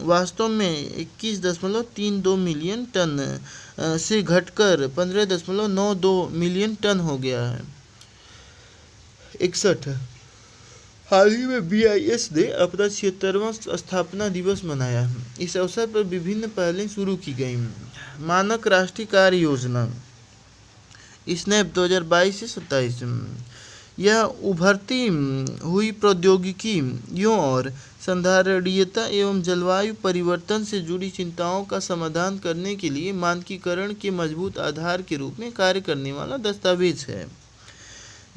वास्तव में 21.32 मिलियन टन से घटकर 15.92 मिलियन टन हो गया है। 61, हाल ही में BIS ने अपना 76वां स्थापना दिवस मनाया। इस अवसर पर विभिन्न पहलें शुरू की गई। मानक राष्ट्रीय कार्य योजना स्नैप 2022 से 27, यह उभरती हुई प्रौद्योगिकियों और संधारणीयता एवं जलवायु परिवर्तन से जुड़ी चिंताओं का समाधान करने के लिए मानकीकरण के मजबूत आधार के रूप में कार्य करने वाला दस्तावेज है।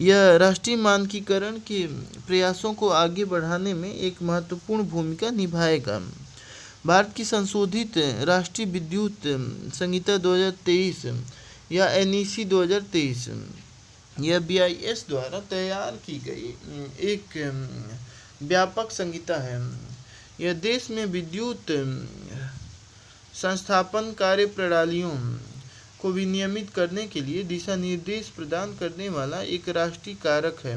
यह राष्ट्रीय मानकीकरण के प्रयासों को आगे बढ़ाने में एक महत्वपूर्ण भूमिका निभाएगा। भारत की संशोधित राष्ट्रीय विद्युत संहिता 2023 या NEC 2023 यह BIS द्वारा तैयार की गई एक व्यापक संहिता है। यह देश में विद्युत संस्थापन कार्य प्रणालियों को विनियमित करने के लिए दिशा निर्देश प्रदान करने वाला एक राष्ट्रीय कारक है।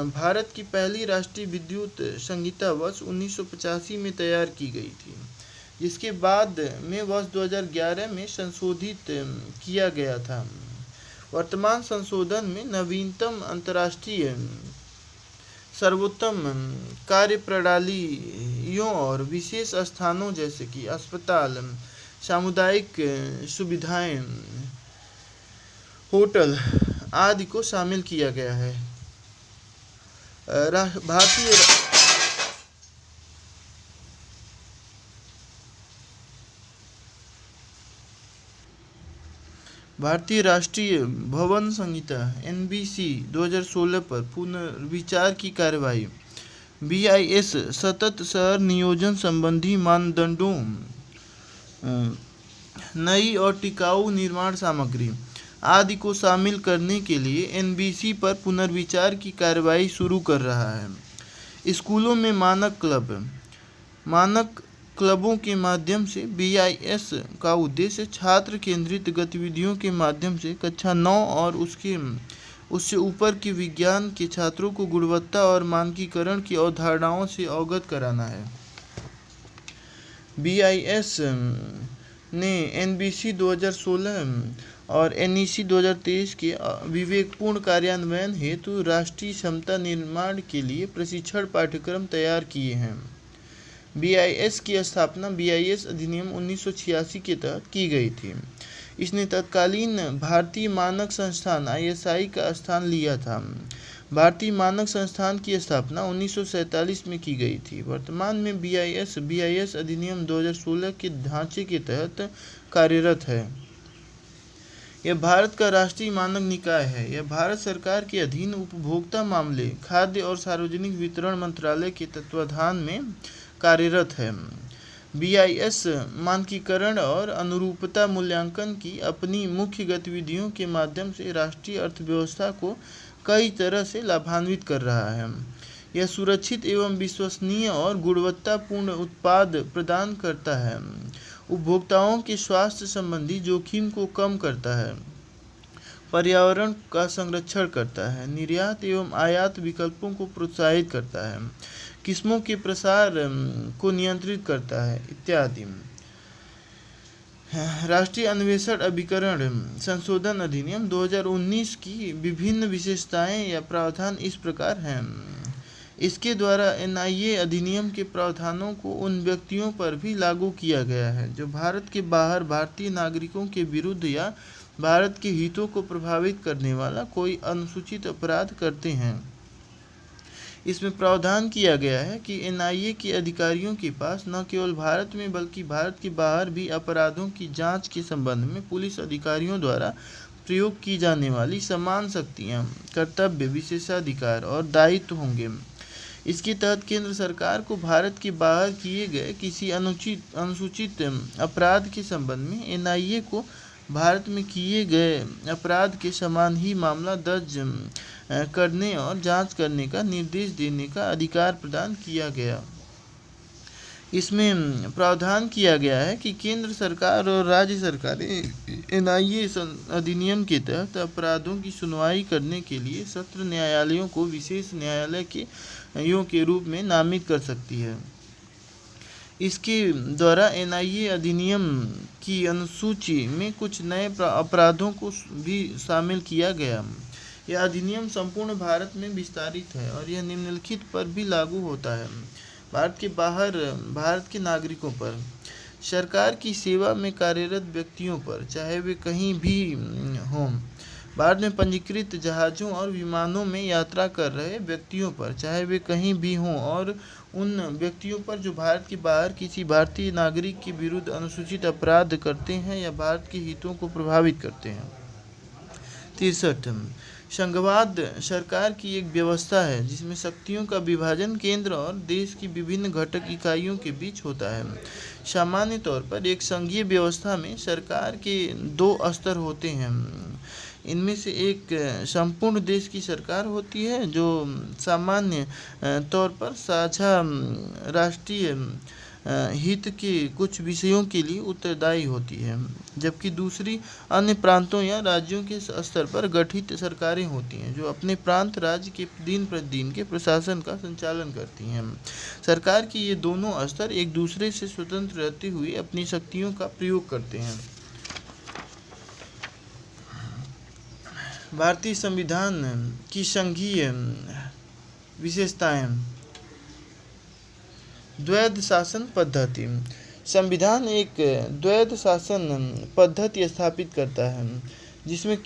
भारत की पहली राष्ट्रीय विद्युत संहिता वर्ष 1985 में तैयार की गई थी, जिसके बाद में वर्ष 2011 में संशोधित किया गया था। वर्तमान संशोधन में नवीनतम अंतर्राष्ट्रीय सर्वोत्तम कार्य प्रणालियों और विशेष स्थानों जैसे कि अस्पताल, सामुदायिक सुविधाएं, होटल आदि को शामिल किया गया है। भारतीय राष्ट्रीय भवन संहिता NBC 2016 पर पुनर्विचार की कार्यवाही। BIS सतत शहर नियोजन संबंधी मानदंडों, नई और टिकाऊ निर्माण सामग्री आदि को शामिल करने के लिए NBC पर पुनर्विचार की कार्यवाही शुरू कर रहा है। स्कूलों में मानक क्लबों के माध्यम से BIS का उद्देश्य छात्र केंद्रित गतिविधियों के माध्यम से कक्षा 9 और उससे ऊपर के विज्ञान के छात्रों को गुणवत्ता और मानकीकरण की अवधारणाओं से अवगत कराना है। BIS ने NBC 2016 और NEC 2023 के विवेकपूर्ण कार्यान्वयन हेतु राष्ट्रीय क्षमता निर्माण के लिए प्रशिक्षण पाठ्यक्रम तैयार किए हैं। BIS की स्थापना BIS अधिनियम 1986 के तहत की गई थी। इसने तत्कालीन भारतीय मानक संस्थान ISI का स्थान लिया था। भारतीय मानक संस्थान की स्थापना 1947 में की गई थी। वर्तमान में BIS अधिनियम 2016 के ढांचे के तहत कार्यरत है। यह भारत का राष्ट्रीय मानक निकाय है। यह भारत सरकार के अधीन उपभोक्ता मामले, खाद्य और सार्वजनिक वितरण मंत्रालय के तत्वाधान में कार्यरत है। BIS मानकीकरण और अनुरूपता मूल्यांकन की अपनी मुख्य गतिविधियों के माध्यम से राष्ट्रीय अर्थव्यवस्था को कई तरह से लाभान्वित कर रहा है। यह सुरक्षित एवं विश्वसनीय और गुणवत्तापूर्ण उत्पाद प्रदान करता है, उपभोक्ताओं के स्वास्थ्य संबंधी जोखिम को कम करता है, पर्यावरण का संरक्षण करता है, निर्यात एवं आयात विकल्पों को प्रोत्साहित करता है, किस्मों के प्रसार को नियंत्रित करता है इत्यादि। राष्ट्रीय अन्वेषण अभिकरण संशोधन अधिनियम 2019 की विभिन्न विशेषताएं या प्रावधान इस प्रकार हैं। इसके द्वारा NIA अधिनियम के प्रावधानों को उन व्यक्तियों पर भी लागू किया गया है जो भारत के बाहर भारतीय नागरिकों के विरुद्ध या भारत के हितों को प्रभावित करने वाला कोई अनुचित अपराध करते हैं। इसमें प्रावधान किया गया है कि NIA के अधिकारियों के पास न केवल भारत में बल्कि भारत के बाहर भी अपराधों की जांच के संबंध में पुलिस अधिकारियों द्वारा प्रयोग की जाने वाली समान शक्तियां, कर्तव्य, विशेषाधिकार और दायित्व होंगे। इसके तहत केंद्र सरकार को भारत के बाहर किए गए किसी अनुचित अपराध के संबंध में NIA को भारत में किए गए अपराध के समान ही मामला दर्ज करने और जांच करने का निर्देश देने का अधिकार प्रदान किया गया। इसमें प्रावधान किया गया है कि केंद्र सरकार और राज्य सरकारें NIA अधिनियम के तहत अपराधों की सुनवाई करने के लिए सत्र न्यायालयों को विशेष न्यायालय के रूप में नामित कर सकती है। इसके द्वारा NIA अधिनियम की अनुसूची में कुछ नए अपराधों को भी शामिल किया गया। यह अधिनियम संपूर्ण भारत में विस्तारित है और यह निम्नलिखित पर भी लागू होता है। भारत के बाहर भारत के नागरिकों पर, सरकार की सेवा में कार्यरत व्यक्तियों पर, चाहे वे कहीं भी हों, भारत में पंजीकृत जहाज़ों और विमानों में यात्रा कर रहे व्यक्तियों पर, चाहे वे कहीं भी हों, और उन व्यक्तियों पर जो भारत के बाहर किसी भारतीय नागरिक के विरुद्ध अनुचित अपराध करते हैं या भारत के हितों को प्रभावित करते हैं। 63 संघवाद सरकार की एक व्यवस्था है जिसमें शक्तियों का विभाजन केंद्र और देश की विभिन्न घटक इकाइयों के बीच होता है। सामान्य तौर पर एक संघीय व्यवस्था में सरकार के दो स्तर होते हैं। इनमें से एक संपूर्ण देश की सरकार होती है जो सामान्य तौर पर साझा राष्ट्रीय हित के कुछ विषयों के लिए उत्तरदायी होती है, जबकि दूसरी अन्य प्रांतों या राज्यों के स्तर पर गठित सरकारें होती हैं जो अपने प्रांत राज्य के दिन प्रतिदिन के प्रशासन का संचालन करती हैं। सरकार के ये दोनों स्तर एक दूसरे से स्वतंत्र रहते हुए अपनी शक्तियों का प्रयोग करते हैं। भारतीय संविधान की संघीय विशेषताएं। द्वैध शासन पद्धति। संविधान एक द्वैध शासन पद्धति स्थापित करता है जिसमें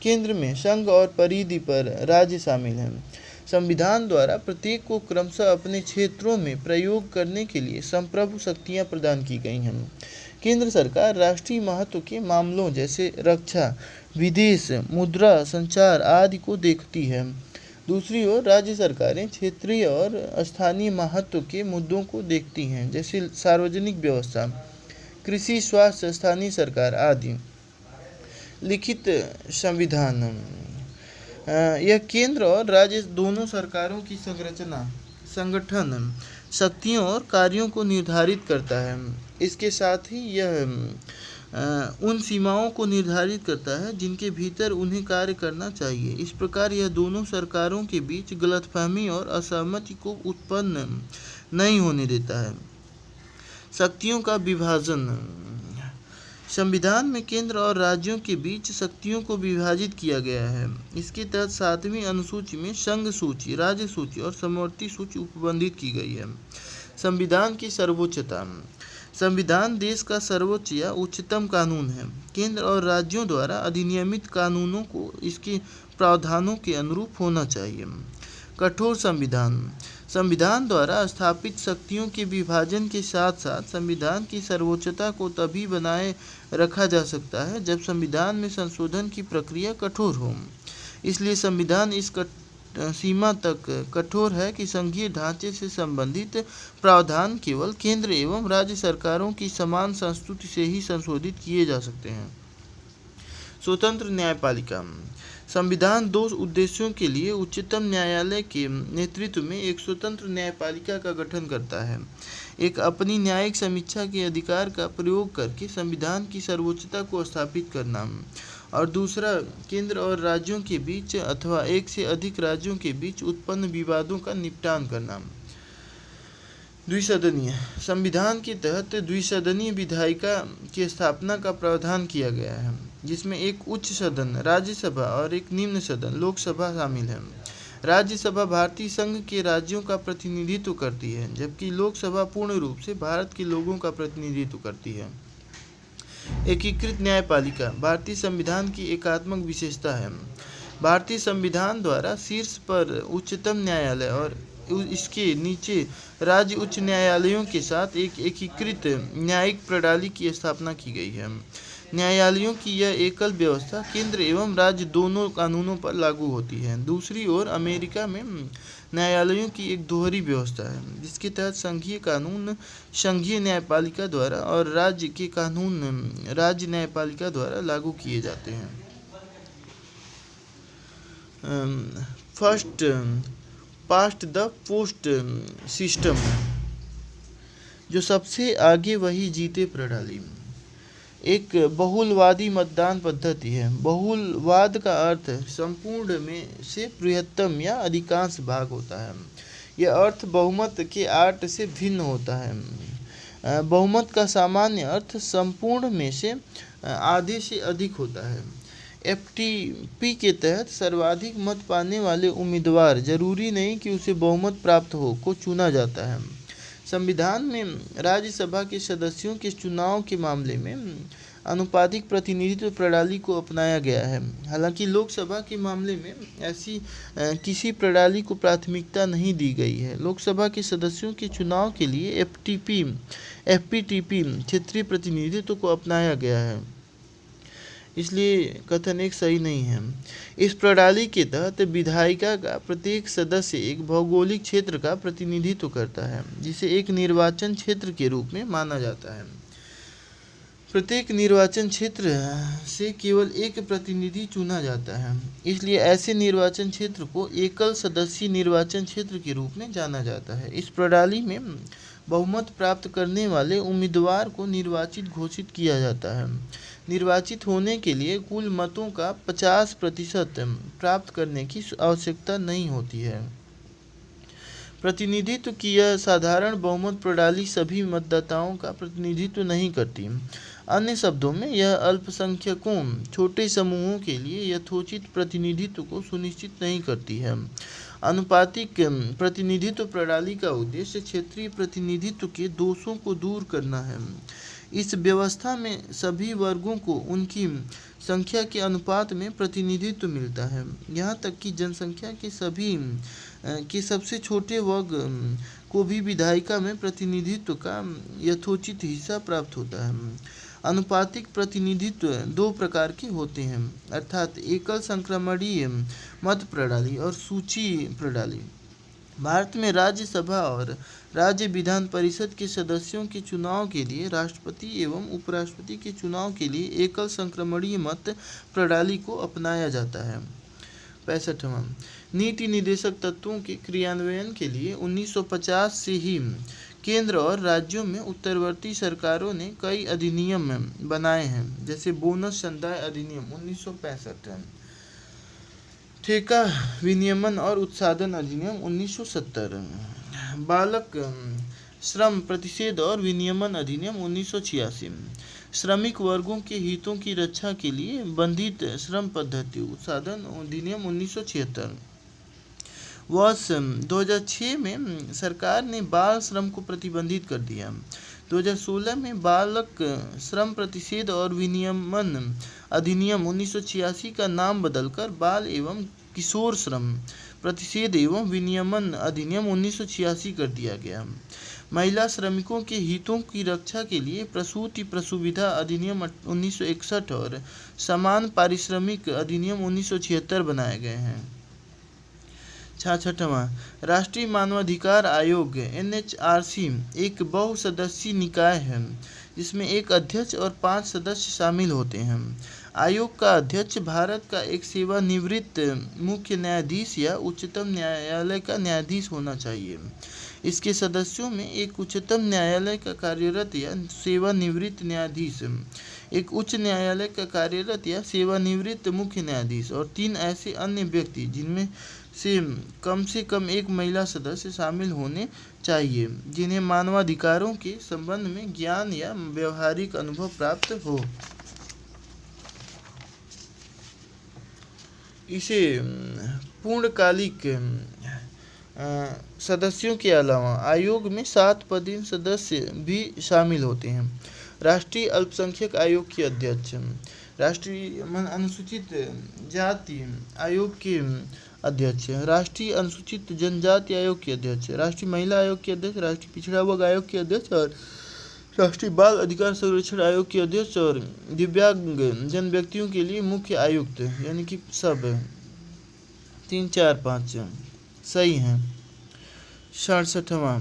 केंद्र में संघ और परिधि पर राज्य शामिल हैं। संविधान द्वारा प्रत्येक को क्रमशः अपने क्षेत्रों में प्रयोग करने के लिए संप्रभु शक्तियां प्रदान की गई हैं। केंद्र सरकार राष्ट्रीय महत्व के मामलों जैसे रक्षा, विदेश, मुद्रा, संचार आदि को देखती है। दूसरी ओर राज्य सरकारें क्षेत्रीय और स्थानीय महत्व के मुद्दों को देखती हैं, जैसे सार्वजनिक व्यवस्था, कृषि, स्वास्थ्य, स्थानीय सरकार आदि। लिखित संविधान यह केंद्र और राज्य दोनों सरकारों की संरचना, संगठन, शक्तियों और कार्यों को निर्धारित करता है। इसके साथ ही यह उन सीमाओं को निर्धारित करता है जिनके भीतर उन्हें कार्य करना चाहिए। इस प्रकार यह दोनों सरकारों के बीच गलतफहमी और असहमति को उत्पन्न नहीं होने देता है। शक्तियों का विभाजन। संविधान में केंद्र और राज्यों के बीच शक्तियों को विभाजित किया गया है। इसके तहत 7वीं अनुसूची में संघ सूची, राज्य सूची और समवर्ती सूची उपबंधित की गई है। संविधान की सर्वोच्चता। संविधान देश का सर्वोच्च या उच्चतम कानून है। केंद्र और राज्यों द्वारा अधिनियमित कानूनों को इसके प्रावधानों के अनुरूप होना चाहिए। कठोर संविधान। संविधान द्वारा स्थापित शक्तियों के विभाजन के साथ साथ संविधान की सर्वोच्चता को तभी बनाए रखा जा सकता है जब संविधान में संशोधन की प्रक्रिया कठोर हो। इसलिए संविधान इस सीमा तक कठोर है कि संघीय ढांचे से संबंधित प्रावधान केवल केंद्र एवं राज्य सरकारों की समान संस्तुति से ही संशोधित किए जा सकते हैं। स्वतंत्र न्यायपालिका। संविधान दो उद्देश्यों के लिए उच्चतम न्यायालय के नेतृत्व में एक स्वतंत्र न्यायपालिका का गठन करता है। एक अपनी न्यायिक समीक्षा के अधिकार का प्रयोग करके संविधान की सर्वोच्चता को स्थापित करना, और दूसरा केंद्र और राज्यों के बीच अथवा एक से अधिक राज्यों के बीच उत्पन्न विवादों का निपटान करना। द्विसदनीय। संविधान के तहत द्विसदनीय विधायिका की स्थापना का प्रावधान किया गया है, जिसमें एक उच्च सदन राज्यसभा और एक निम्न सदन लोकसभा शामिल है। राज्यसभा भारतीय संघ के राज्यों का प्रतिनिधित्व करती है, जबकि लोकसभा पूर्ण रूप से भारत के लोगों का प्रतिनिधित्व करती है। एकीकृत न्यायपालिका भारतीय संविधान की एकात्मक विशेषता है। भारतीय संविधान द्वारा शीर्ष पर उच्चतम न्यायालय और इसके नीचे राज्य उच्च न्यायालयों के साथ एक एकीकृत न्यायिक प्रणाली की स्थापना की गई है। न्यायालयों की यह एकल व्यवस्था केंद्र एवं राज्य दोनों कानूनों पर लागू होती है। दूसरी ओर अमेरिका में न्यायालयों की एक दोहरी व्यवस्था है, जिसके तहत संघीय कानून संघीय न्यायपालिका द्वारा और राज्य के कानून राज्य न्यायपालिका द्वारा लागू किए जाते हैं। पास्ट द पोस्ट सिस्टम, जो सबसे आगे वही जीते प्रणाली, एक बहुलवादी मतदान पद्धति है। बहुलवाद का अर्थ संपूर्ण में से बृहत्तम या अधिकांश भाग होता है। यह अर्थ बहुमत के अर्थ से भिन्न होता है। बहुमत का सामान्य अर्थ संपूर्ण में से आधे से अधिक होता है। एफटीपी के तहत सर्वाधिक मत पाने वाले उम्मीदवार, जरूरी नहीं कि उसे बहुमत प्राप्त हो, को चुना जाता है। संविधान में राज्यसभा के सदस्यों के चुनाव के मामले में आनुपातिक प्रतिनिधित्व प्रणाली को अपनाया गया है। हालांकि लोकसभा के मामले में ऐसी किसी प्रणाली को प्राथमिकता नहीं दी गई है। लोकसभा के सदस्यों के चुनाव के लिए एफपीटीपी क्षेत्रीय प्रतिनिधित्व को अपनाया गया है, इसलिए कथन एक सही नहीं है। इस प्रणाली के तहत विधायिका का प्रत्येक सदस्य एक भौगोलिक क्षेत्र का प्रतिनिधित्व करता है, जिसे एक निर्वाचन क्षेत्र के रूप में माना जाता है। प्रत्येक निर्वाचन क्षेत्र से केवल एक प्रतिनिधि चुना जाता है, इसलिए ऐसे निर्वाचन क्षेत्र को एकल सदस्यीय निर्वाचन क्षेत्र के रूप में जाना जाता है। इस प्रणाली में बहुमत प्राप्त करने वाले उम्मीदवार को निर्वाचित घोषित किया जाता है। निर्वाचित होने के लिए कुल मतों का 50% प्राप्त करने की आवश्यकता नहीं होती है। प्रतिनिधित्व की यह साधारण बहुमत प्रणाली सभी मतदाताओं का प्रतिनिधित्व नहीं करती। अन्य शब्दों में, यह अल्पसंख्यकों छोटे समूहों के लिए यथोचित प्रतिनिधित्व को सुनिश्चित नहीं करती है। आनुपातिक प्रतिनिधित्व प्रणाली का उद्देश्य क्षेत्रीय प्रतिनिधित्व के दोषों को दूर करना है। इस व्यवस्था में सभी वर्गों को उनकी संख्या के अनुपात में प्रतिनिधित्व मिलता है, यहाँ तक कि जनसंख्या के सबसे छोटे वर्ग को भी विधायिका में प्रतिनिधित्व का यथोचित हिस्सा प्राप्त होता है। आनुपातिक प्रतिनिधित्व दो प्रकार के होते हैं, अर्थात एकल संक्रमणीय मत प्रणाली और सूची प्रणाली। भारत में राज्यसभा और राज्य विधान परिषद के सदस्यों के चुनाव के लिए राष्ट्रपति एवं उपराष्ट्रपति के चुनाव के लिए एकल संक्रमणीय मत प्रणाली को अपनाया जाता है। 65वां, नीति निर्देशक तत्वों के क्रियान्वयन के लिए 1950 से ही केंद्र और राज्यों में उत्तरवर्ती सरकारों ने कई अधिनियम बनाए हैं, जैसे बोनस संदाय अधिनियम 1965, ठेका विनियमन और उत्साधन अधिनियम 1970, बालक श्रम प्रतिषेध और विनियमन अधिनियम 1986, श्रमिक वर्गों के हितों की रक्षा के लिए बंधित श्रम पद्धति उत्साधन अधिनियम 1976। वर्ष 2006 में सरकार ने बाल श्रम को प्रतिबंधित कर दिया। 2016 में बालक श्रम प्रतिषेध और विनियमन अधिनियम 1986 का नाम बदलकर बाल एवं किशोर श्रम प्रतिषेध एवं विनियमन अधिनियम 1986 कर दिया गया। महिला श्रमिकों के हितों की रक्षा के लिए प्रसूति प्रसुविधा अधिनियम 1961 और समान पारिश्रमिक अधिनियम 1976 बनाए गए हैं। 66वां, राष्ट्रीय मानवाधिकार आयोग NHRC एक बहुसदस्यीय निकाय है, जिसमें एक अध्यक्ष और 5 सदस्य शामिल होते हैं। आयोग का अध्यक्ष भारत का एक सेवानिवृत्त मुख्य न्यायाधीश या उच्चतम न्यायालय का न्यायाधीश होना चाहिए। इसके सदस्यों में एक उच्चतम न्यायालय का कार्यरत या सेवानिवृत्त न्यायाधीश, एक उच्च न्यायालय का कार्यरत या सेवानिवृत्त मुख्य न्यायाधीश और 3 ऐसे अन्य व्यक्ति जिनमें से कम एक महिला सदस्य शामिल होने चाहिए, जिन्हें मानवाधिकारों के संबंध में ज्ञान या व्यवहारिक अनुभव प्राप्त हो। इसे पूर्णकालिक सदस्यों के अलावा आयोग में 7 पदेन सदस्य भी शामिल होते हैं। राष्ट्रीय अल्पसंख्यक आयोग के अध्यक्ष, राष्ट्रीय अनुसूचित जाति आयोग के अध्यक्ष, राष्ट्रीय अनुसूचित जनजाति आयोग के अध्यक्ष, राष्ट्रीय महिला आयोग के अध्यक्ष, राष्ट्रीय पिछड़ा वर्ग आयोग के अध्यक्ष और राष्ट्रीय बाल अधिकार संरक्षण आयोग के अध्यक्ष और दिव्यांग जन व्यक्तियों के लिए मुख्य आयुक्त, यानी कि सब 3, 4, 5 सही हैं। 67वां,